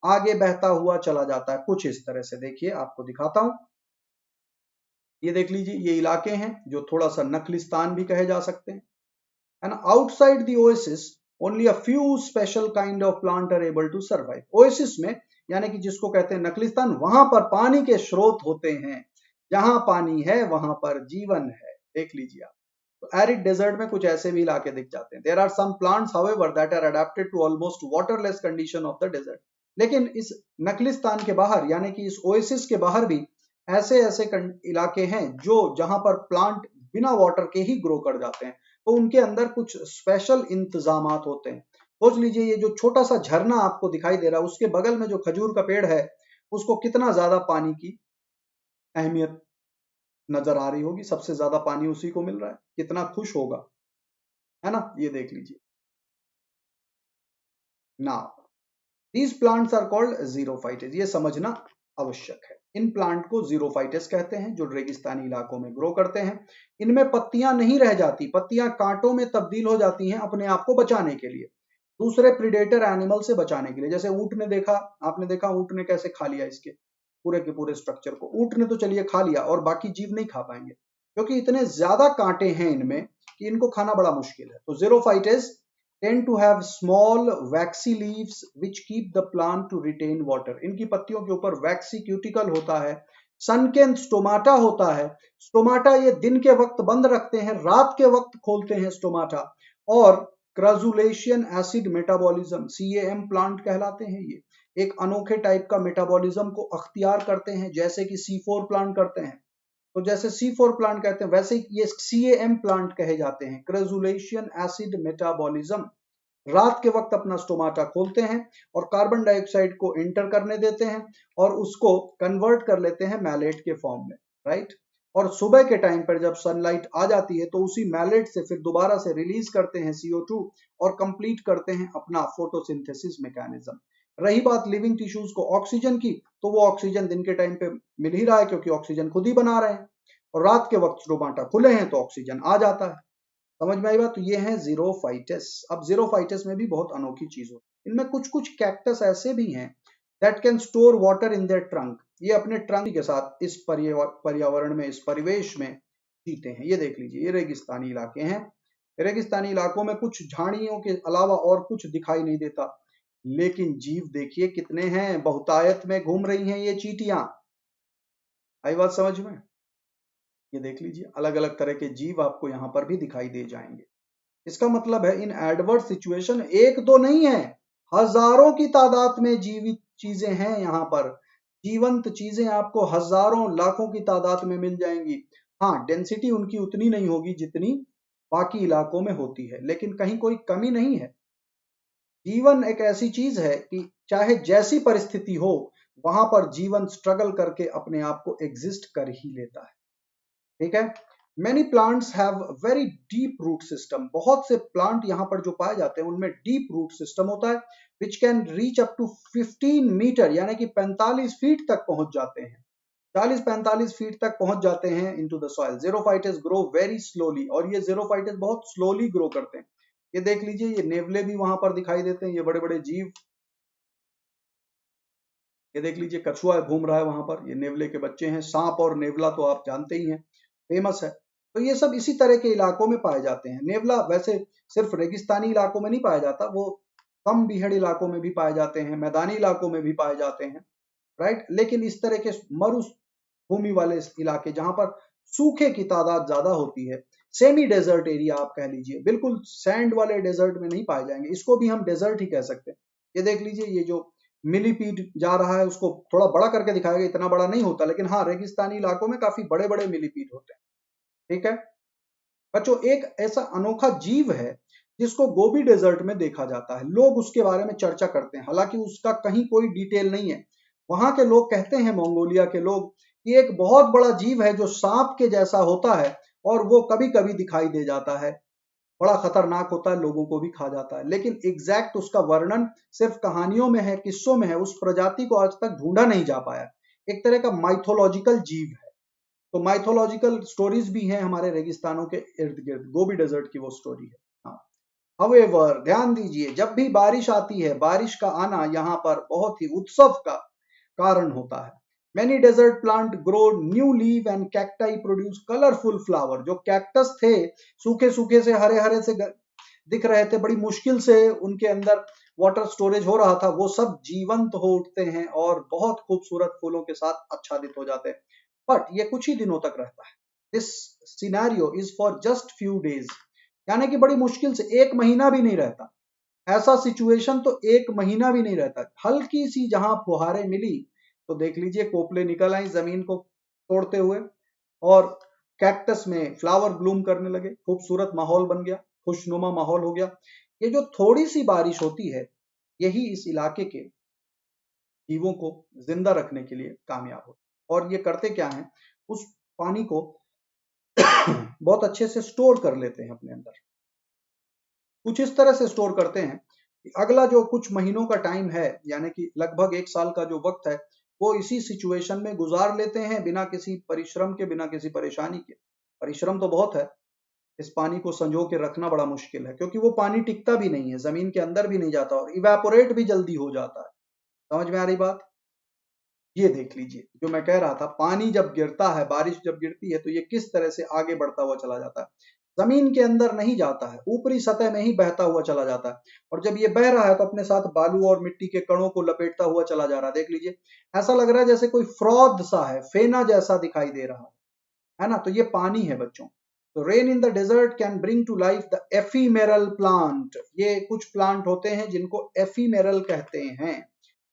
आगे बहता हुआ चला जाता है, कुछ इस तरह से। देखिए आपको दिखाता हूं, ये देख लीजिए, ये इलाके हैं जो थोड़ा सा नखलिस्तान भी कहे जा सकते हैं, है ना। Outside the oasis only a few special kind of plant are able to survive. Oasis में, यानी कि जिसको कहते हैं नखलिस्तान, वहां पर पानी के स्रोत होते हैं, जहां पानी है वहां पर जीवन है। देख लीजिए आप, तो एरिड डेजर्ट में कुछ ऐसे भी इलाके दिख जाते हैं। There are some plants however that are adapted to almost waterless condition of the desert. लेकिन इस नखलिस्तान के बाहर, यानी कि इस ओएसिस के बाहर भी ऐसे ऐसे इलाके हैं जो जहां पर प्लांट बिना वाटर के ही ग्रो कर जाते हैं, तो उनके अंदर कुछ स्पेशल इंतजामात होते हैं। सोच लीजिए, ये जो छोटा सा झरना आपको दिखाई दे रहा है, उसके बगल में जो खजूर का पेड़ है, उसको कितना ज्यादा पानी की अहमियत नजर आ रही होगी। सबसे ज्यादा पानी उसी को मिल रहा है, कितना खुश होगा, है ना। ये देख लीजिए ना, दीज प्लांट्स आर कॉल्ड जीरोफाइटेस। ये समझना आवश्यक है। इन प्लांट को जीरोफाइटेस कहते हैं, जो रेगिस्तानी इलाकों में ग्रो करते हैं। इनमें पत्तियां नहीं रह जाती, पत्तियां कांटों में तब्दील हो जाती हैं अपने आप को बचाने के लिए, दूसरे प्रीडेटर एनिमल से बचाने के लिए। जैसे ऊंट ने देखा, आपने देखा ऊंट ने कैसे खा लिया इसके पूरे के पूरे स्ट्रक्चर को। ऊंट ने तो चलिए खा लिया, और बाकी जीव नहीं खा पाएंगे, क्योंकि इतने ज्यादा कांटे हैं इनमें कि इनको खाना बड़ा मुश्किल है। तो जीरोफाइटेस tend to have small waxy leaves which keep the plant to retain water। इनकी पत्तियों के ऊपर वैक्सी क्यूटिकल होता है, सनकेन स्टोमाटा होता है। स्टोमाटा ये दिन के वक्त बंद रखते हैं, रात के वक्त खोलते हैं स्टोमाटा। और क्राजुलेशियन एसिड मेटाबॉलिज्म, CAM प्लांट कहलाते हैं। ये एक अनोखे टाइप का मेटाबॉलिज्म को अख्तियार करते हैं, जैसे कि C4 प्लांट करते हैं। तो जैसे C4 प्लांट कहते हैं, वैसे ही ये CAM प्लांट कहे जाते हैं, क्रेजुलेशियन एसिड मेटाबॉलिज्म। रात के वक्त अपना स्टोमाटा खोलते हैं और कार्बन डाइऑक्साइड को एंटर करने देते हैं, और उसको कन्वर्ट कर लेते हैं मैलेट के फॉर्म में, राइट। और सुबह के टाइम पर जब सनलाइट आ जाती है, तो उसी मैलेट से फिर दोबारा से रिलीज करते हैं CO2, और कंप्लीट करते हैं अपना फोटोसिंथेसिस मैकेनिज्म। रही बात लिविंग टिश्यूज को ऑक्सीजन की, तो वो ऑक्सीजन दिन के टाइम पे मिल ही रहा है, क्योंकि ऑक्सीजन खुद ही बना रहे हैं, और रात के वक्त स्टोमाटा खुले हैं तो ऑक्सीजन आ जाता है। समझ में आई बात। तो ये है जीरोफाइटस। अब जीरोफाइटस में भी बहुत अनोखी चीज होती है। इनमें कुछ कुछ कैक्टस ऐसे भी हैं that can store water in their trunk. ये अपने ट्रंक के साथ इस पर्यावरण में, इस परिवेश में जीते हैं। ये देख लीजिए, ये रेगिस्तानी इलाके हैं। रेगिस्तानी इलाकों में कुछ झाड़ियों के अलावा और कुछ दिखाई नहीं देता, लेकिन जीव देखिए कितने हैं, बहुतायत में घूम रही हैं ये चींटियां। आई बात समझ में। ये देख लीजिए, अलग अलग तरह के जीव आपको यहां पर भी दिखाई दे जाएंगे। इसका मतलब है इन एडवर्स सिचुएशन एक दो नहीं है, हजारों की तादाद में जीवित चीजें हैं यहाँ पर। जीवंत चीजें आपको हजारों लाखों की तादाद में मिल जाएंगी। हाँ, डेंसिटी उनकी उतनी नहीं होगी जितनी बाकी इलाकों में होती है, लेकिन कहीं कोई कमी नहीं है। जीवन एक ऐसी चीज है कि चाहे जैसी परिस्थिति हो, वहां पर जीवन स्ट्रगल करके अपने आप को एग्जिस्ट कर ही लेता है। ठीक है। Many plants have very deep root system. बहुत से प्लांट यहाँ पर जो पाए जाते हैं, उनमें डीप रूट सिस्टम होता है, which can reach up to 15 metre, यानी कि 45 फीट तक पहुंच जाते हैं। 40-45 फीट तक पहुंच जाते हैं into the soil. जीरोफाइटस grow very slowly, और ये जीरोफाइटस बहुत स्लोली ग्रो करते हैं। ये देख लीजिए, ये नेवले भी वहां पर दिखाई देते हैं, ये बड़े बड़े जीव। ये देख लीजिए, कछुआ घूम रहा है वहां पर, ये नेवले के बच्चे हैं। सांप और नेवला तो आप जानते ही हैं, फेमस है। तो ये सब इसी तरह के इलाकों में पाए जाते हैं। नेवला वैसे सिर्फ रेगिस्तानी इलाकों में नहीं पाया जाता, वो कम बीहड़ इलाकों में भी पाए जाते हैं, मैदानी इलाकों में भी पाए जाते हैं, राइट। लेकिन इस तरह के मरुभूमि वाले इलाके जहां पर सूखे की तादाद ज्यादा होती है, सेमी डेजर्ट एरिया आप कह लीजिए, बिल्कुल सैंड वाले डेजर्ट में नहीं पाए जाएंगे। इसको भी हम डेजर्ट ही कह सकते हैं। ये देख लीजिए, ये जो मिलीपीड जा रहा है, उसको थोड़ा बड़ा करके दिखाया गया, इतना बड़ा नहीं होता, लेकिन हाँ, रेगिस्तानी इलाकों में काफी बड़े बड़े मिलीपीड होते हैं। ठीक है बच्चों, एक ऐसा अनोखा जीव है जिसको गोबी डेजर्ट में देखा जाता है। लोग उसके बारे में चर्चा करते हैं, हालांकि उसका कहीं कोई डिटेल नहीं है। वहां के लोग कहते हैं, मंगोलिया के लोग, कि एक बहुत बड़ा जीव है जो सांप के जैसा होता है, और वो कभी कभी दिखाई दे जाता है, बड़ा खतरनाक होता है, लोगों को भी खा जाता है। लेकिन एग्जैक्ट उसका वर्णन सिर्फ कहानियों में है, किस्सों में है। उस प्रजाति को आज तक ढूंढा नहीं जा पाया। एक तरह का माइथोलॉजिकल जीव है। तो माइथोलॉजिकल स्टोरीज भी हैं हमारे रेगिस्तानों के इर्द गिर्द। गोबी डेजर्ट की वो स्टोरी है। हाँ, However, ध्यान दीजिए, जब भी बारिश आती है, बारिश का आना यहाँ पर बहुत ही उत्सव का कारण होता है। Many desert plant grow new leaf and cacti produce colorful flower। जो कैक्टस थे, सूखे सूखे से हरे हरे से दिख रहे थे, बड़ी मुश्किल से उनके अंदर वाटर स्टोरेज हो रहा था, वो सब जीवंत हो उठते हैं और बहुत खूबसूरत फूलों के साथ आच्छादित हो जाते हैं। बट ये कुछ ही दिनों तक रहता है। This scenario is for just few days, यानी कि बड़ी मुश्किल से एक महीना भी नहीं रहता। ऐसा सिचुएशन तो एक महीना भी नहीं रहता। हल्की सी जहां फुहारें मिली तो देख लीजिए कोपले निकल आई जमीन को तोड़ते हुए और कैक्टस में फ्लावर ब्लूम करने लगे, खूबसूरत माहौल बन गया, खुशनुमा माहौल हो गया। ये जो थोड़ी सी बारिश होती है, यही इस इलाके के जीवों को जिंदा रखने के लिए कामयाब होती है। और ये करते क्या है, उस पानी को बहुत अच्छे से स्टोर कर लेते हैं अपने अंदर। कुछ इस तरह से स्टोर करते हैं कि अगला जो कुछ महीनों का टाइम है, यानी कि लगभग एक साल का जो वक्त है, वो इसी सिचुएशन में गुजार लेते हैं, बिना किसी परिश्रम के, बिना किसी परेशानी के। परिश्रम तो बहुत है, इस पानी को संजो के रखना बड़ा मुश्किल है, क्योंकि वो पानी टिकता भी नहीं है, जमीन के अंदर भी नहीं जाता और इवेपोरेट भी जल्दी हो जाता है। समझ में आ रही बात? ये देख लीजिए, जो मैं कह रहा था, पानी जब गिरता है, बारिश जब गिरती है, तो ये किस तरह से आगे बढ़ता हुआ चला जाता है, जमीन के अंदर नहीं जाता है, ऊपरी सतह में ही बहता हुआ चला जाता है। और जब ये बह रहा है तो अपने साथ बालू और मिट्टी के कणों को लपेटता हुआ चला जा रहा है। देख लीजिए, ऐसा लग रहा है जैसे कोई फ्रॉद सा है, फेना जैसा दिखाई दे रहा है ना? तो ये पानी है बच्चों। तो rain in the desert can bring to life the ephemeral plant. ये कुछ प्लांट होते हैं जिनको एफीमेरल कहते हैं।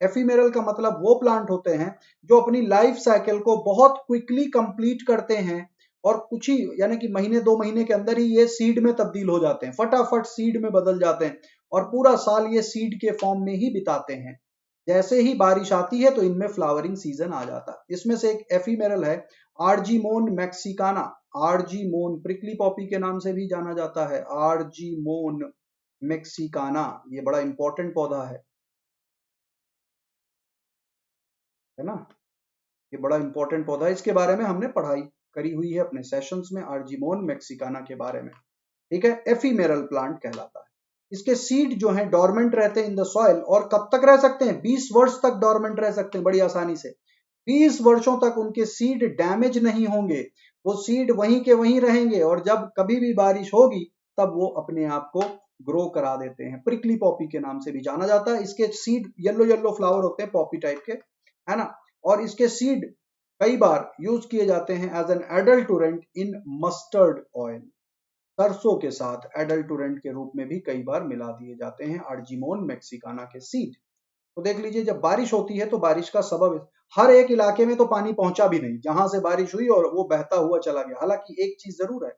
एफीमेरल का मतलब वो प्लांट होते हैं जो अपनी लाइफ साइकिल को बहुत क्विकली कंप्लीट करते हैं और कुछ ही, यानी कि महीने 2 महीने के अंदर ही ये सीड में तब्दील हो जाते हैं, फटाफट सीड में बदल जाते हैं और पूरा साल ये सीड के फॉर्म में ही बिताते हैं। जैसे ही बारिश आती है तो इनमें फ्लावरिंग सीजन आ जाता है। इसमें से एक एफीमेरल है, Argemone Mexicana. Argemone, prickly Poppy के नाम से भी जाना जाता है, आर्जीमोन मैक्सिकाना। ये बड़ा इंपॉर्टेंट पौधा है ना? ये बड़ा इंपॉर्टेंट पौधा है, इसके बारे में हमने पढ़ाई करी हुई है अपने सेशंस में, आर्जीमोन मैक्सिकाना के बारे में। ठीक है, एफीमेरल प्लांट कहलाता है। इसके सीड जो हैं डोरमेंट रहते हैं इन द सॉइल, और कब तक रह सकते हैं? 20 वर्ष तक डोरमेंट रह सकते हैं, बड़ी आसानी से। 20 वर्षों तक उनके सीड डैमेज नहीं होंगे, वो सीड वहीं के वहीं रहेंगे और जब कभी भी बारिश होगी तब वो अपने आप को ग्रो करा देते हैं। प्रिकली पॉपी के नाम से भी जाना जाता है। इसके सीड येलो येलो फ्लावर होते हैं, पॉपी टाइप के, है ना? और इसके सीड कई बार यूज किए जाते हैं as an adulterant in mustard oil. सरसों के साथ एडल्टुरेंट के रूप में भी कई बार मिला दिए जाते हैं आर्जीमोन मैक्सिकाना के सीड। तो देख लीजिए, जब बारिश होती है तो बारिश का सबब, हर एक इलाके में तो पानी पहुंचा भी नहीं, जहां से बारिश हुई और वो बहता हुआ चला गया। हालांकि एक चीज जरूर है,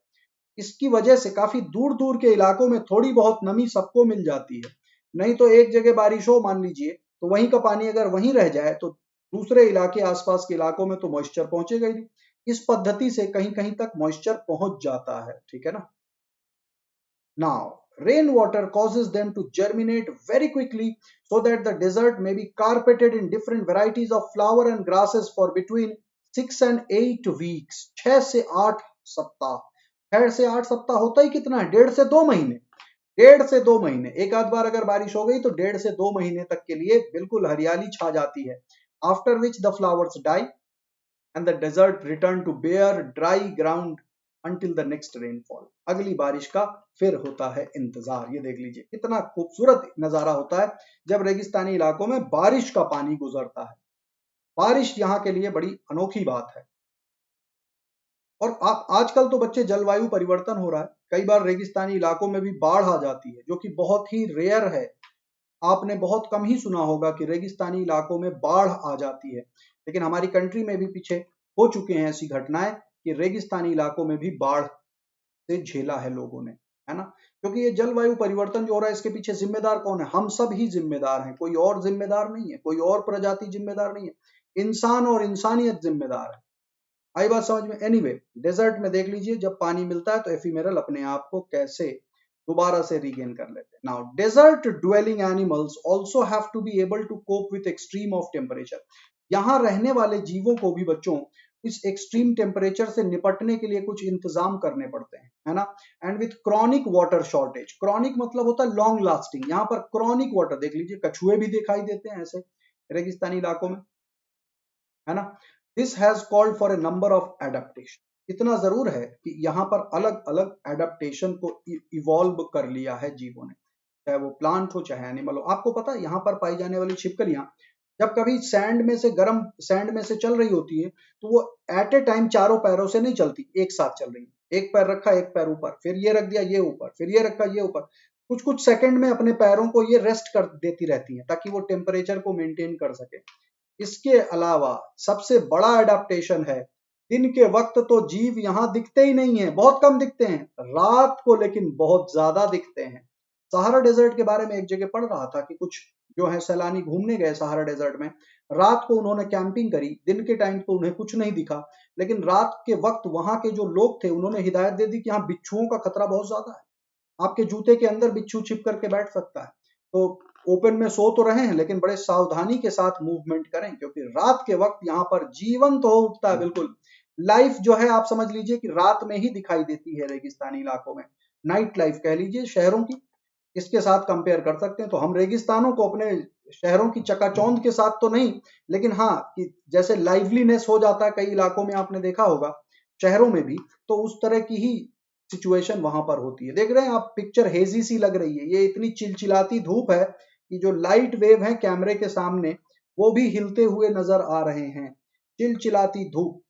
इसकी वजह से काफी दूर दूर के इलाकों में थोड़ी बहुत नमी सबको मिल जाती है। नहीं तो एक जगह बारिश हो, मान लीजिए, तो वहीं का पानी अगर वहीं रह जाए तो दूसरे इलाके, आसपास के इलाकों में तो मॉइस्चर पहुंचेगा ही नहीं। इस पद्धति से कहीं कहीं तक मॉइस्चर पहुंच जाता है। ठीक है ना? Now, rainwater causes them to germinate very quickly so that the desert may be carpeted in different varieties of flower and grasses for between 6 and 8 weeks। 6 से 8 सप्ताह। 6 से 8 सप्ताह होता ही कितना है? 1.5 से 2 महीने। 1.5 से 2 महीने, एक आध बार अगर बारिश हो गई तो 1.5 से 2 महीने तक के लिए बिल्कुल हरियाली छा जाती है। After which the flowers die and the desert return to bare dry ground until the next rainfall। अगली बारिश का फिर होता है इंतजार। ये देख लीजिए, कितना खूबसूरत नजारा होता है जब रेगिस्तानी इलाकों में बारिश का पानी गुजरता है। बारिश यहाँ के लिए बड़ी अनोखी बात है। और आप आजकल तो बच्चे, जलवायु परिवर्तन हो रहा है, कई बार रेगिस्तानी इलाकों में भी बाढ़ आ जाती है, जो कि बहुत ही रेयर है। आपने बहुत कम ही सुना होगा कि रेगिस्तानी इलाकों में बाढ़ आ जाती है, लेकिन हमारी कंट्री में भी पीछे हो चुके हैं ऐसी घटनाएं कि रेगिस्तानी इलाकों में भी बाढ़ से झेला है लोगों ने, है ना? क्योंकि ये जलवायु परिवर्तन जो हो रहा है, इसके पीछे जिम्मेदार कौन है? हम सब ही जिम्मेदार हैं, कोई और जिम्मेदार नहीं है, कोई और प्रजाति जिम्मेदार नहीं है, इंसान और इंसानियत जिम्मेदार है। आई बात समझ में? एनीवे, डेजर्ट में देख लीजिए, जब पानी मिलता है तो एफीमेरल अपने आप को कैसे दोबारा से रीगेन कर लेते हैं। Now, desert dwelling animals also have to be able to cope with extreme of temperature. यहाँ रहने वाले जीवों को भी बच्चों इस एक्सट्रीम टेम्परेचर से निपटने के लिए कुछ इंतजाम करने पड़ते हैं, है ना। And with chronic water shortage, chronic मतलब होता है लॉन्ग लास्टिंग, यहाँ पर क्रॉनिक वाटर देख लीजिए, कछुए भी दिखाई देते हैं ऐसे रेगिस्तानी इलाकों में, है ना। This has called for a number of adaptation, इतना जरूर है कि यहाँ पर अलग अलग एडेप्टेशन को इवॉल्व कर लिया है जीवों ने, चाहे वो प्लांट हो चाहे एनिमल हो। आपको पता है यहाँ पर पाई जाने वाली छिपकलियां जब कभी सैंड में से, गर्म सैंड में से चल रही होती है, तो वो एट ए टाइम चारों पैरों से नहीं चलती, एक साथ चल रही है। एक पैर रखा, एक पैर ऊपर, फिर ये रख दिया, ये ऊपर, फिर ये रखा, ये ऊपर, कुछ कुछ सेकंड में अपने पैरों को ये रेस्ट कर देती रहती है ताकि वो टेम्परेचर को मेंटेन कर सके। इसके अलावा सबसे बड़ा अडेप्टेशन है, दिन के वक्त तो जीव यहाँ दिखते ही नहीं है, बहुत कम दिखते हैं, रात को लेकिन बहुत ज्यादा दिखते हैं। सहारा डेजर्ट के बारे में एक जगह पढ़ रहा था कि कुछ जो है सैलानी घूमने गए सहारा डेजर्ट में, रात को उन्होंने कैंपिंग करी, दिन के टाइम तो उन्हें कुछ नहीं दिखा, लेकिन रात के वक्त वहां के जो लोग थे उन्होंने हिदायत दे दी कि यहाँ बिच्छुओं का खतरा बहुत ज्यादा है, आपके जूते के अंदर बिच्छू छिप करके बैठ सकता है, तो ओपन में सो तो रहे हैं लेकिन बड़े सावधानी के साथ मूवमेंट करें, क्योंकि रात के वक्त यहाँ पर जीवन तो हो उठता है बिल्कुल। लाइफ जो है आप समझ लीजिए कि रात में ही दिखाई देती है रेगिस्तानी इलाकों में, नाइट लाइफ कह लीजिए शहरों की, इसके साथ कंपेयर कर सकते हैं। तो हम रेगिस्तानों को अपने शहरों की चकाचौंध के साथ तो नहीं, लेकिन हाँ कि जैसे लाइवलीनेस हो जाता है कई इलाकों में, आपने देखा होगा शहरों में भी, तो उस तरह की ही सिचुएशन वहां पर होती है। देख रहे हैं आप, पिक्चर हेजी सी लग रही है, ये इतनी चिलचिलाती धूप है कि जो लाइट वेव है कैमरे के सामने वो भी हिलते हुए नजर आ रहे हैं, चिलचिलाती धूप,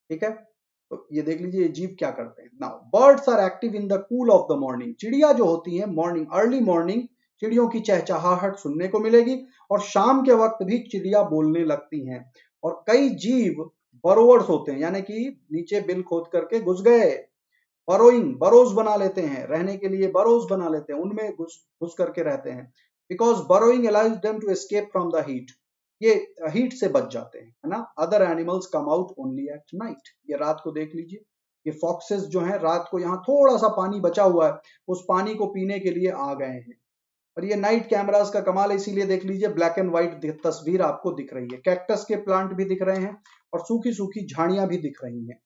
ठीक है। तो ये देख लीजिए ये जीव क्या करते हैं। Now birds are active in the cool of the morning, चिड़िया जो होती है मॉर्निंग, अर्ली मॉर्निंग चिड़ियों की चहचहाहट सुनने को मिलेगी, और शाम के वक्त भी चिड़िया बोलने लगती हैं। और कई जीव बरोवर्स होते हैं, यानी कि नीचे बिल खोद करके घुस गए, बरोइंग, बरोज बना लेते हैं, रहने के लिए बरोज बना लेते हैं, उनमें घुस घुस करके रहते हैं, because burrowing allows them to escape from the heat, ये हीट से बच जाते हैं, है ना। Other animals come out only at night, ये रात को देख लीजिए, ये फॉक्सेस जो हैं रात को यहाँ थोड़ा सा पानी बचा हुआ है, उस पानी को पीने के लिए आ गए हैं। और ये नाइट कैमरास का कमाल है, इसीलिए देख लीजिए ब्लैक एंड व्हाइट तस्वीर आपको दिख रही है, कैक्टस के प्लांट भी दिख रहे हैं और सूखी सूखी झाड़ियां भी दिख रही हैं।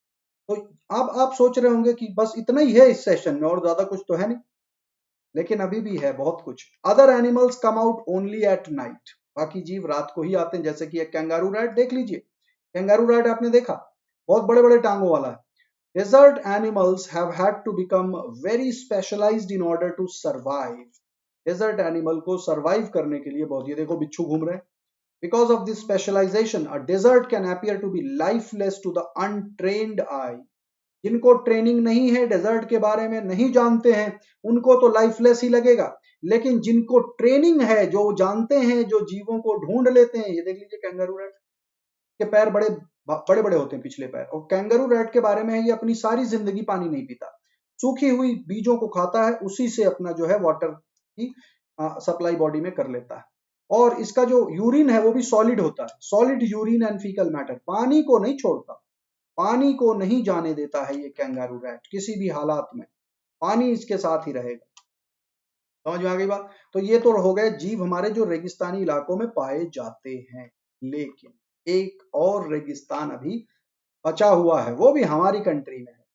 तो अब आप सोच रहे होंगे कि बस इतना ही है इस सेशन में और ज्यादा कुछ तो है नहीं, लेकिन अभी भी है बहुत कुछ। Other animals come out only at night, बाकी जीव रात को ही आते हैं, जैसे कि एक कैंगारू रैट देख लीजिए, कैंगारू रैट आपने देखा, बहुत बड़े बड़े टांगों वाला है। Desert animals have had to become very specialised in order to survive, desert animal को सर्वाइव करने के लिए बहुत, ये देखो बिच्छू घूम रहे हैं। Because of this specialization a desert can appear to be lifeless to the untrained eye, जिनको ट्रेनिंग नहीं है, डेजर्ट के बारे में नहीं जानते हैं, उनको तो लाइफलेस ही लगेगा, लेकिन जिनको ट्रेनिंग है, जो जानते हैं, जो जीवों को ढूंढ लेते हैं, ये देख लीजिए कैंगरू रैट के पैर बड़े बड़े बड़े होते हैं पिछले पैर, और कैंगरू रैट के बारे में है ये अपनी सारी जिंदगी पानी नहीं पीता, सूखी हुई बीजों को खाता है, उसी से अपना जो है वाटर की सप्लाई बॉडी में कर लेता है। और इसका जो यूरिन है वो भी सॉलिड होता है, solid urine and faecal matter, पानी को नहीं छोड़ता, पानी को नहीं जाने देता है ये कैंगारू रैट, किसी भी हालात में पानी इसके साथ ही रहेगा। समझ में आ गई बात। तो ये तो हो गए जीव हमारे जो रेगिस्तानी इलाकों में पाए जाते हैं, लेकिन एक और रेगिस्तान अभी बचा हुआ है, वो भी हमारी कंट्री में है,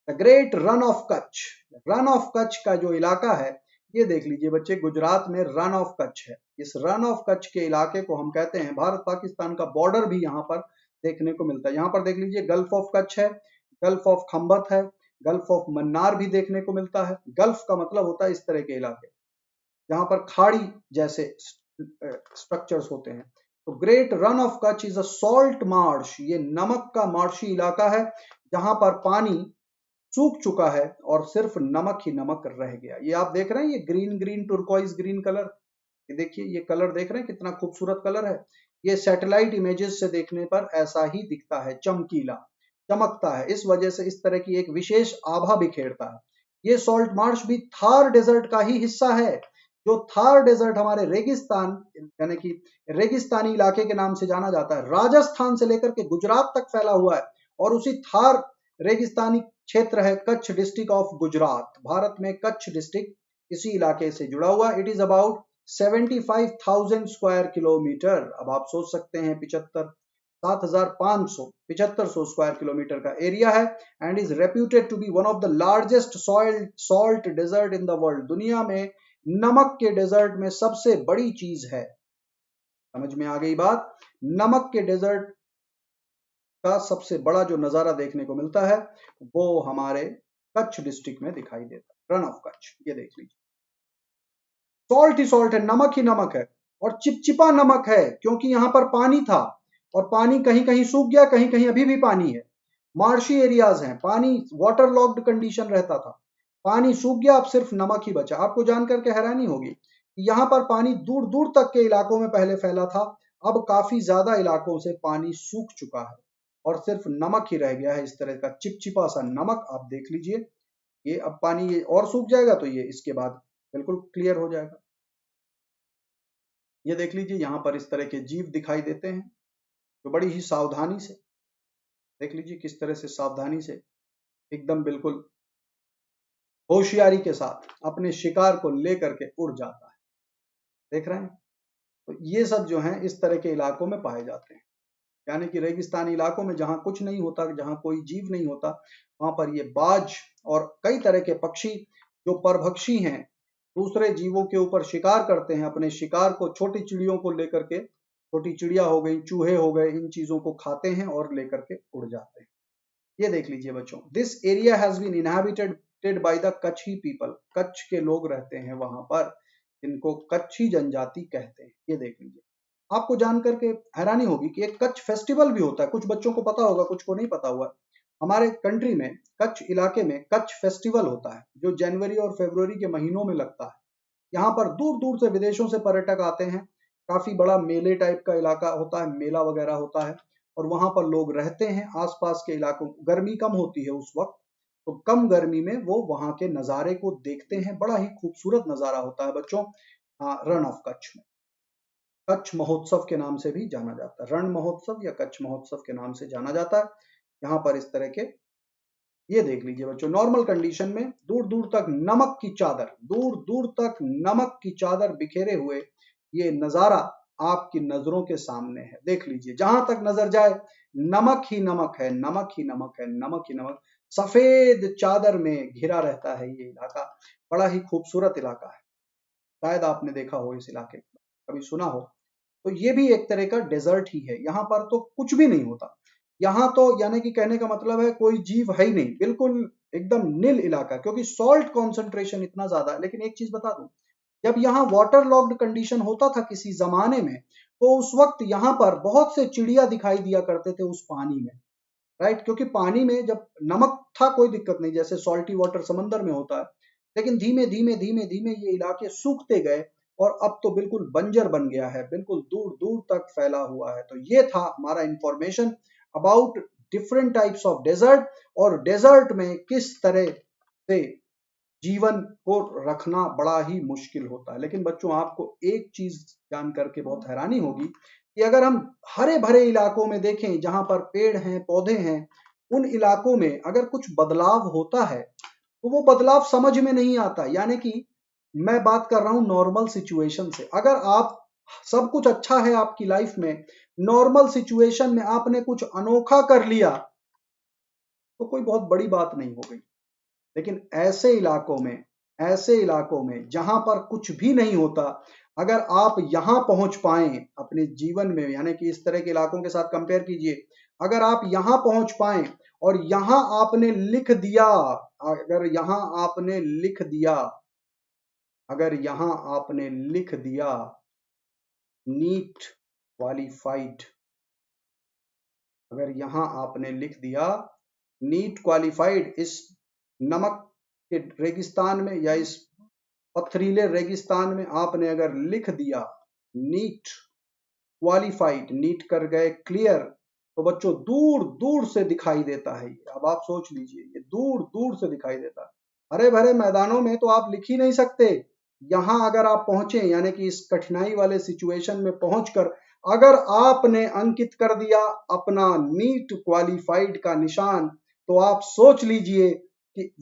the great run of Kutch. Run of Kutch का जो इलाका है, ये देख लीजिए बच्चे, गुजरात में रन ऑफ कच्छ है। इस रन ऑफ कच्छ के इलाके को हम कहते हैं, भारत पाकिस्तान का बॉर्डर भी यहाँ पर देखने को मिलता है। यहाँ पर देख लीजिए गल्फ ऑफ कच्छ है, गल्फ ऑफ खंबत है, गल्फ ऑफ मन्नार भी देखने को मिलता है। गल्फ का मतलब होता है इस तरह के इलाके जहां पर खाड़ी जैसे स्ट्रक्चर्स होते हैं। तो great run of Kutch is a salt Marsh, ये नमक का मार्शी इलाका है जहां पर पानी सूख चुका है और सिर्फ नमक ही नमक रह गया। ये आप देख रहे हैं, ये ग्रीन ग्रीन टुर्कोइज ग्रीन कलर, ये देखिए ये कलर देख रहे हैं कितना खूबसूरत कलर है। ये सैटेलाइट इमेजेस से देखने पर ऐसा ही दिखता है, चमकीला चमकता है, इस वजह से इस तरह की एक विशेष आभा बिखेरता है। ये सॉल्ट मार्श भी थार डेजर्ट का ही हिस्सा है। जो थार डेजर्ट हमारे रेगिस्तान यानी कि रेगिस्तानी इलाके के नाम से जाना जाता है, राजस्थान से लेकर के गुजरात तक फैला हुआ है, और उसी थार रेगिस्तानी क्षेत्र है कच्छ डिस्ट्रिक्ट ऑफ गुजरात, भारत में कच्छ डिस्ट्रिक्ट इसी इलाके से जुड़ा हुआ। It is about 75,000 square kilometre. अब आप सोच सकते हैं 75 7500 स्क्वायर किलोमीटर का एरिया है and is reputed to be one of the largest salt desert in the world. दुनिया में नमक के डेजर्ट में सबसे बड़ी चीज है, समझ में आ गई बात। नमक के डेजर्ट का सबसे बड़ा जो नजारा देखने को मिलता है वो हमारे कच्छ डिस्ट्रिक्ट में दिखाई देता है, रन ऑफ कच्छ। ये देख लीजिए, सॉल्ट ही सॉल्ट है, नमक ही नमक है और चिपचिपा नमक है, क्योंकि यहां पर पानी था और पानी कहीं कहीं सूख गया, कहीं कहीं अभी भी पानी है। मार्शी एरियाज हैं, पानी वाटर लॉक्ड कंडीशन रहता था, पानी सूख गया, अब सिर्फ नमक ही बचा। आपको जानकर के हैरानी होगी, यहाँ पर पानी दूर दूर तक के इलाकों में पहले फैला था, अब काफी ज्यादा इलाकों से पानी सूख चुका है और सिर्फ नमक ही रह गया है, इस तरह का चिपचिपा सा नमक। आप देख लीजिए, ये अब पानी ये और सूख जाएगा तो ये इसके बाद बिल्कुल क्लियर हो जाएगा। ये देख लीजिए, यहाँ पर इस तरह के जीव दिखाई देते हैं तो बड़ी ही सावधानी से देख लीजिए, किस तरह से सावधानी से एकदम बिल्कुल होशियारी के साथ अपने शिकार को लेकर के उड़ जाता है। देख रहे हैं, तो ये सब जो है इस तरह के इलाकों में पाए जाते हैं, यानी कि रेगिस्तानी इलाकों में जहां कुछ नहीं होता, जहां कोई जीव नहीं होता, वहां पर ये बाज और कई तरह के पक्षी जो परभक्षी हैं, दूसरे जीवों के ऊपर शिकार करते हैं, अपने शिकार को छोटी चिड़ियों को लेकर के, छोटी चिड़िया हो गई, चूहे हो गए, इन चीजों को खाते हैं और लेकर के उड़ जाते हैं। ये देख लीजिए बच्चों, this area has been inhabited by the Kutchi people. Kutch के लोग रहते हैं वहां पर, जिनको कच्छी जनजाति कहते हैं। ये देख लीजिए, आपको जानकर के हैरानी होगी कि एक कच्छ फेस्टिवल भी होता है, कुछ बच्चों को पता होगा, कुछ को नहीं पता हुआ। हमारे कंट्री में कच्छ इलाके में कच्छ फेस्टिवल होता है, जो जनवरी और फरवरी के महीनों में लगता है। यहाँ पर दूर दूर से विदेशों से पर्यटक आते हैं, काफी बड़ा मेले टाइप का इलाका होता है, मेला वगैरह होता है और वहां पर लोग रहते हैं। आसपास के इलाकों, गर्मी कम होती है उस वक्त, तो कम गर्मी में वो वहां के नजारे को देखते हैं। बड़ा ही खूबसूरत नजारा होता है बच्चों, रण ऑफ कच्छ में। कच्छ महोत्सव के नाम से भी जाना जाता है, रण महोत्सव या कच्छ महोत्सव के नाम से जाना जाता है। यहाँ पर इस तरह के, ये देख लीजिए बच्चों, नॉर्मल कंडीशन में दूर दूर तक नमक की चादर, दूर दूर तक नमक की चादर बिखेरे हुए ये नजारा आपकी नजरों के सामने है। देख लीजिए, जहां तक नजर जाए नमक ही नमक है, नमक ही नमक है, नमक ही नमक। सफेद चादर में घिरा रहता है ये इलाका, बड़ा ही खूबसूरत इलाका है। शायद आपने देखा हो इस इलाके को, कभी सुना हो। तो ये भी एक तरह का डेजर्ट ही है। यहाँ पर तो कुछ भी नहीं होता, यहाँ तो यानी कि कहने का मतलब है कोई जीव है ही नहीं, बिल्कुल एकदम नील इलाका, क्योंकि सॉल्ट कॉन्सेंट्रेशन इतना ज्यादा है। लेकिन एक चीज बता दूं, जब यहाँ वाटर लॉक्ड कंडीशन होता था किसी जमाने में, तो उस वक्त यहाँ पर बहुत से चिड़िया दिखाई दिया करते थे उस पानी में, राइट। क्योंकि पानी में जब नमक था कोई दिक्कत नहीं, जैसे सॉल्टी वाटर समंदर में होता है, लेकिन धीमे धीमे धीमे धीमे ये इलाके सूखते गए और अब तो बिल्कुल बंजर बन गया है, बिल्कुल दूर दूर तक फैला हुआ है। तो ये था हमारा information about different types of desert, और डेजर्ट में किस तरह से जीवन को रखना बड़ा ही मुश्किल होता है। लेकिन बच्चों, आपको एक चीज जान करके बहुत हैरानी होगी कि अगर हम हरे भरे इलाकों में देखें, जहां पर पेड़ हैं, पौधे हैं, उन इलाकों में अगर कुछ बदलाव होता है तो वो बदलाव समझ में नहीं आता। यानी कि मैं बात कर रहा हूं नॉर्मल सिचुएशन से। अगर आप, सब कुछ अच्छा है आपकी लाइफ में, नॉर्मल सिचुएशन में आपने कुछ अनोखा कर लिया तो कोई बहुत बड़ी बात नहीं हो गई। लेकिन ऐसे इलाकों में जहां पर कुछ भी नहीं होता, अगर आप यहां पहुंच पाए अपने जीवन में, यानी कि इस तरह के इलाकों के साथ कंपेयर कीजिए, अगर आप यहां पहुंच पाए और यहां आपने लिख दिया, अगर यहां आपने लिख दिया, अगर यहां आपने लिख दिया नीट क्वालिफाइड, अगर यहां आपने लिख दिया नीट क्वालिफाइड, इस नमक के रेगिस्तान में या इस पथरीले रेगिस्तान में आपने अगर लिख दिया नीट क्वालिफाइड, नीट कर गए क्लियर, तो बच्चों दूर दूर से दिखाई देता है। अब आप सोच लीजिए, ये दूर दूर से दिखाई देता है। हरे भरे मैदानों में तो आप लिख ही नहीं सकते, यहां अगर आप पहुंचे, यानी कि इस कठिनाई वाले सिचुएशन में पहुंचकर अगर आपने अंकित कर दिया अपना नीट क्वालिफाइड का निशान, तो आप सोच लीजिए कि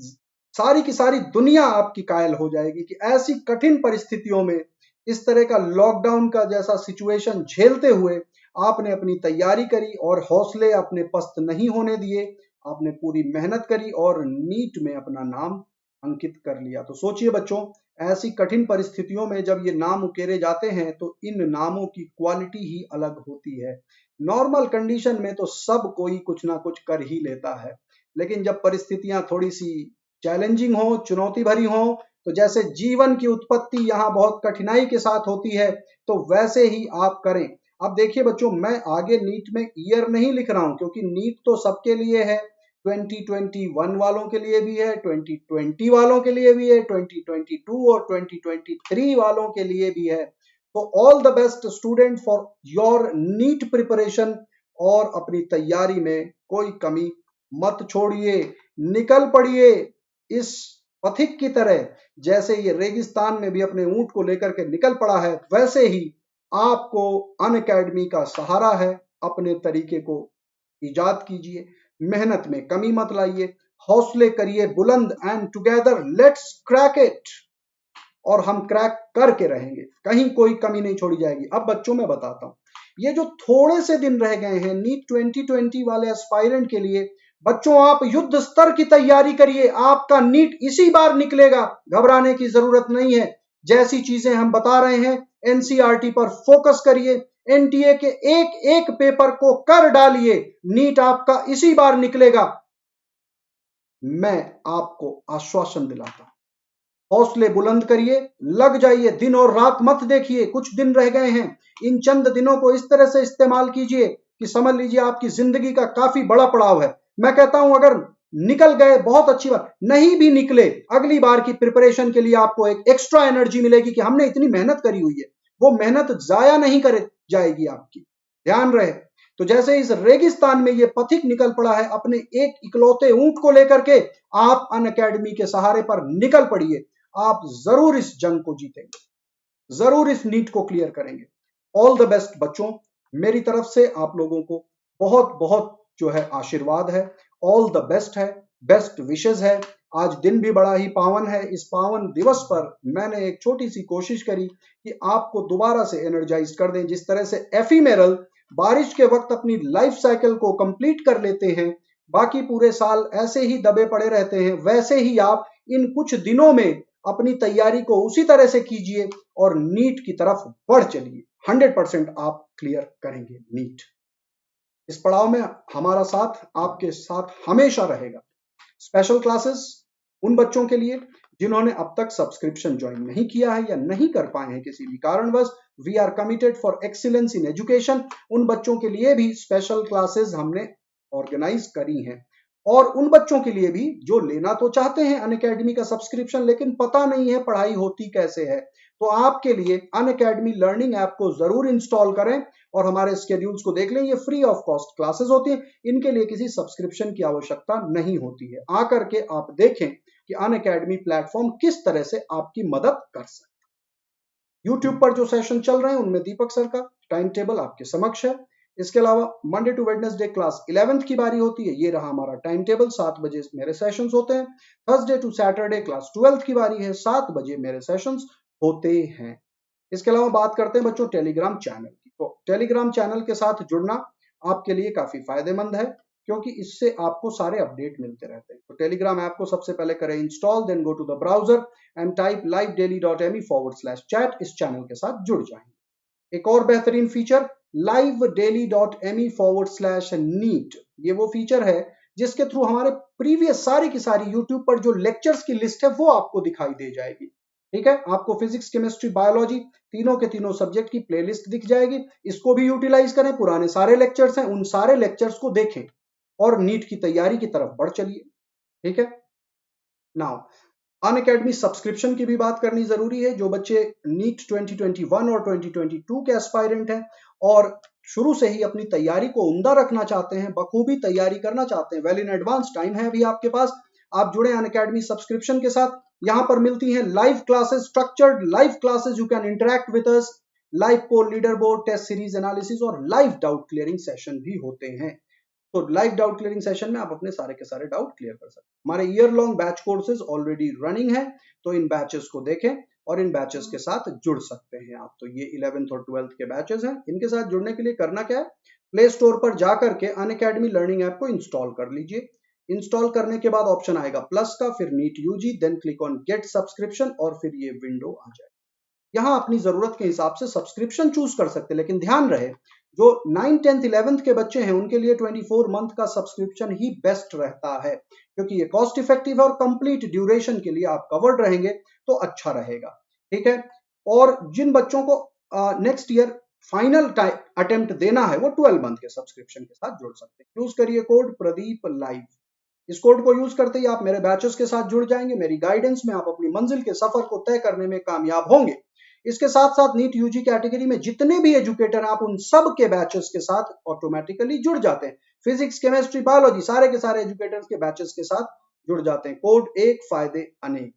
सारी की सारी दुनिया आपकी कायल हो जाएगी कि ऐसी कठिन परिस्थितियों में, इस तरह का लॉकडाउन का जैसा सिचुएशन झेलते हुए आपने अपनी तैयारी करी और हौसले अपने पस्त नहीं होने दिए, आपने पूरी मेहनत करी और नीट में अपना नाम अंकित कर लिया। तो सोचिए बच्चों, ऐसी कठिन परिस्थितियों में जब ये नाम उकेरे जाते हैं तो इन नामों की क्वालिटी ही अलग होती है। नॉर्मल कंडीशन में तो सब कोई कुछ ना कुछ कर ही लेता है, लेकिन जब परिस्थितियां थोड़ी सी चैलेंजिंग हो, चुनौती भरी हो, तो जैसे जीवन की उत्पत्ति यहाँ बहुत कठिनाई के साथ होती है, तो वैसे ही आप करें। अब देखिए बच्चों, मैं आगे नीट में ईयर नहीं लिख रहा हूं, क्योंकि नीट तो सबके लिए है। 2021 वालों के लिए भी है, 2020 वालों के लिए भी है, 2022 और 2023 वालों के लिए भी है। तो all the best student for your NEET preparation, और अपनी तैयारी में कोई कमी मत छोड़िए। निकल पड़िए इस पथिक की तरह, जैसे ये रेगिस्तान में भी अपने ऊंट को लेकर के निकल पड़ा है, वैसे ही आपको अनअकैडमी का सहारा है। अपने तरीके को इजाद कीजिए, मेहनत में कमी मत लाइए, हौसले करिए बुलंद, and together let's crack it. और हम क्रैक करके रहेंगे, कहीं कोई कमी नहीं छोड़ी जाएगी। अब बच्चों मैं बताता हूं, ये जो थोड़े से दिन रह गए हैं नीट 2020 वाले एस्पायरेंट के लिए, बच्चों आप युद्ध स्तर की तैयारी करिए। आपका नीट इसी बार निकलेगा, घबराने की जरूरत नहीं है। जैसी चीजें हम बता रहे हैं, एनसीईआरटी पर फोकस करिए, एनटीए के एक एक पेपर को कर डालिए। नीट आपका इसी बार निकलेगा, मैं आपको आश्वासन दिलाता हूं। हौसले बुलंद करिए, लग जाइए, दिन और रात मत देखिए। कुछ दिन रह गए हैं, इन चंद दिनों को इस तरह से इस्तेमाल कीजिए कि समझ लीजिए आपकी जिंदगी का काफी बड़ा पड़ाव है। मैं कहता हूं अगर निकल गए बहुत अच्छी बात, नहीं भी निकले, अगली बार की प्रिपरेशन के लिए आपको एक एक्स्ट्रा एनर्जी मिलेगी कि हमने इतनी मेहनत करी हुई है, वो मेहनत जाया नहीं कर जाएगी आपकी, ध्यान रहे। तो जैसे इस रेगिस्तान में ये पथिक निकल पड़ा है अपने एक इकलौते ऊंट को लेकर के, आप अनअकैडमी के सहारे पर निकल पड़िए। आप जरूर इस जंग को जीतेंगे, जरूर इस नीट को क्लियर करेंगे। ऑल द बेस्ट बच्चों, मेरी तरफ से आप लोगों को बहुत बहुत जो है आशीर्वाद है, ऑल द बेस्ट है, बेस्ट विशेस है। आज दिन भी बड़ा ही पावन है। इस पावन दिवस पर मैंने एक छोटी सी कोशिश करी कि आपको दोबारा से एनर्जाइज कर दें। जिस तरह से एफिमेरल बारिश के वक्त अपनी लाइफ साइकिल को कंप्लीट कर लेते हैं, बाकी पूरे साल ऐसे ही दबे पड़े रहते हैं, वैसे ही आप इन कुछ दिनों में अपनी तैयारी को उसी तरह से कीजिए और नीट की तरफ बढ़ चलिए। 100% आप क्लियर करेंगे नीट। इस पड़ाव में हमारा साथ आपके साथ हमेशा रहेगा। स्पेशल क्लासेस उन बच्चों के लिए जिन्होंने अब तक सब्सक्रिप्शन ज्वाइन नहीं किया है या नहीं कर पाए हैं किसी भी कारणवश, we are committed for excellence in education. उन बच्चों के लिए भी स्पेशल क्लासेस हमने ऑर्गेनाइज करी हैं, और उन बच्चों के लिए भी जो लेना तो चाहते हैं अनअकैडमी का सब्सक्रिप्शन, लेकिन पता नहीं है पढ़ाई होती कैसे है, तो आपके लिए अनअकैडमी लर्निंग ऐप को जरूर इंस्टॉल करें और हमारे स्केड्यूल्स को देख लें। ये फ्री ऑफ कॉस्ट क्लासेस होती हैं, इनके लिए किसी सब्सक्रिप्शन की आवश्यकता नहीं होती है। आकर के आप देखें कि अनअकैडमी प्लेटफॉर्म किस तरह से आपकी मदद कर सकता है। यूट्यूब पर जो सेशन चल रहे हैं उनमें दीपक सर का टाइम टेबल आपके समक्ष है। इसके अलावा Monday to Wednesday class 11th की बारी होती है, ये रहा हमारा टाइम टेबल, 7 बजे मेरे सेशंस होते हैं। Thursday two Saturday class 12th की बारी है, 7 बजे मेरे सेशंस होते हैं। इसके अलावा बात करते हैं बच्चों टेलीग्राम चैनल की। तो टेलीग्राम चैनल के साथ जुड़ना आपके लिए काफी फायदेमंद है, क्योंकि इससे आपको सारे अपडेट मिलते रहते हैं। तो टेलीग्राम ऐप को सबसे पहले करें install, then go to the browser and type livedaily.me/chat। इस चैनल के साथ जुड़ जाएंगे। एक और बेहतरीन फीचर livedaily.me/neet, ये वो फीचर है जिसके थ्रू हमारे प्रीवियस सारी की सारी यूट्यूब पर जो लेक्चर्स की लिस्ट है वो आपको दिखाई दे जाएगी। ठीक है, आपको फिजिक्स, केमिस्ट्री, बायोलॉजी तीनों के तीनों सब्जेक्ट की प्लेलिस्ट दिख जाएगी। इसको भी यूटिलाइज करें, पुराने सारे लेक्चर्स हैं, उन सारे लेक्चर्स को देखें और नीट की तैयारी की तरफ बढ़ चलिए। ठीक है, नाउ अनअकैडमी सब्सक्रिप्शन की भी बात करनी जरूरी है। जो बच्चे नीट 2021 और 2022 के एस्पायरेंट हैं और शुरू से ही अपनी तैयारी को उम्दा रखना चाहते हैं, बखूबी तैयारी करना चाहते हैं, वेल इन एडवांस टाइम है अभी आपके पास। आप जुड़े अनअकैडमी सब्सक्रिप्शन के साथ। यहां पर मिलती हैं live classes, structured live classes, you can interact with us, live poll, leader board, test series analysis और लाइव डाउट क्लियरिंग सेशन भी होते हैं। तो लाइव डाउट क्लियरिंग सेशन में आप अपने सारे के सारे डाउट क्लियर कर सकते हैं। हमारे year long batch courses already running है, तो इन बैचेस को देखें। और इन बैचेस के साथ जुड़ सकते हैं आप। तो ये 11th और 12th के बैचेस हैं। इनके साथ जुड़ने के लिए करना क्या है, प्ले स्टोर पर जाकर के अनअकैडमी लर्निंग ऐप को इंस्टॉल कर लीजिए। इंस्टॉल करने के बाद ऑप्शन आएगा प्लस का, फिर NEET UG, then click on get subscription और फिर ये विंडो आ जाए। यहाँ अपनी जरूरत के हिसाब से सब्सक्रिप्शन चूज कर सकते हैं, लेकिन ध्यान रहे जो 9, 10th, 11th के बच्चे हैं उनके लिए 24 मंथ का सब्सक्रिप्शन ही बेस्ट रहता है, क्योंकि ये कॉस्ट इफेक्टिव है और कंप्लीट ड्यूरेशन के लिए आप कवर्ड रहेंगे तो अच्छा रहेगा। ठीक है, और जिन बच्चों को नेक्स्ट ईयर फाइनल अटेम्प्ट देना है वो 12 मंथ के सब्सक्रिप्शन के साथ जुड़ सकते हैं। यूज करिए कोड प्रदीप लाइव। इस कोड को यूज करते ही आप मेरे बैचेस के साथ जुड़ जाएंगे। मेरी गाइडेंस में आप अपनी मंजिल के सफर को तय करने में कामयाब होंगे। इसके साथ साथ नीट यूजी कैटेगरी में जितने भी एजुकेटर हैं आप उन सब के बैचेस के साथ ऑटोमेटिकली जुड़ जाते हैं। फिजिक्स, केमिस्ट्री, बायोलॉजी सारे के सारे एजुकेटर्स के बैचेस के साथ जुड़ जाते हैं। कोड एक, फायदे अनेक।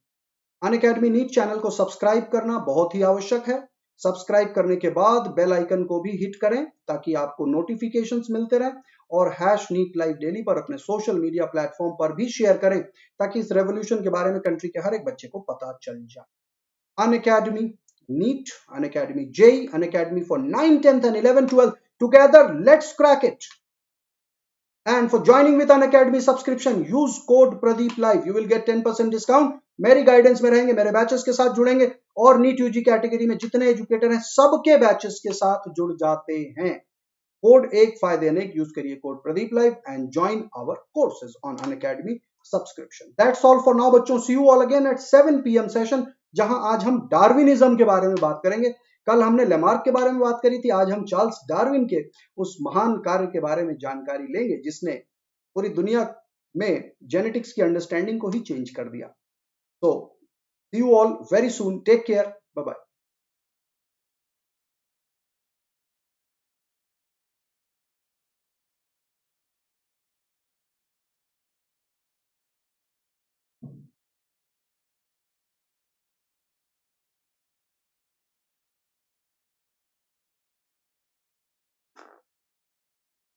अनअकैडमी नीट चैनल को सब्सक्राइब करना बहुत ही आवश्यक है। सब्सक्राइब करने के बाद बेल आइकन को भी हिट करें ताकि आपको नोटिफिकेशंस मिलते रहें, और #नीट लाइव डेली पर अपने सोशल मीडिया प्लेटफॉर्म पर भी शेयर करें ताकि इस रेवोल्यूशन के बारे में कंट्री के हर एक बच्चे को पता चल जाए। Unacademy NEET, Unacademy JEE, Unacademy for 9, 10th and 11, 12. Together, let's crack it. And for joining with Unacademy subscription, use code Pradeep Live. You will get 10% discount. मेरी गाइडेंस में रहेंगे, मेरे बैचेस के साथ जुड़ेंगे और नीट यूजी कैटेगरी में जितने एजुकेटर हैं सबके बैचेस के साथ जुड़ जाते हैं। कोड एक, फायदे अनेक। यूज करिए code Pradeep live and join our courses on Unacademy subscription. That's all for now बच्चों। See you all again at 7 PM session, जहां आज हम डार्विनिज्म के बारे में बात करेंगे। कल हमने लेमार्क के बारे में बात करी थी, आज हम चार्ल्स डार्विन के उस महान कार्य के बारे में जानकारी लेंगे जिसने पूरी दुनिया में जेनेटिक्स की अंडरस्टैंडिंग को ही चेंज कर दिया। So see you all very soon. Take care. Bye bye.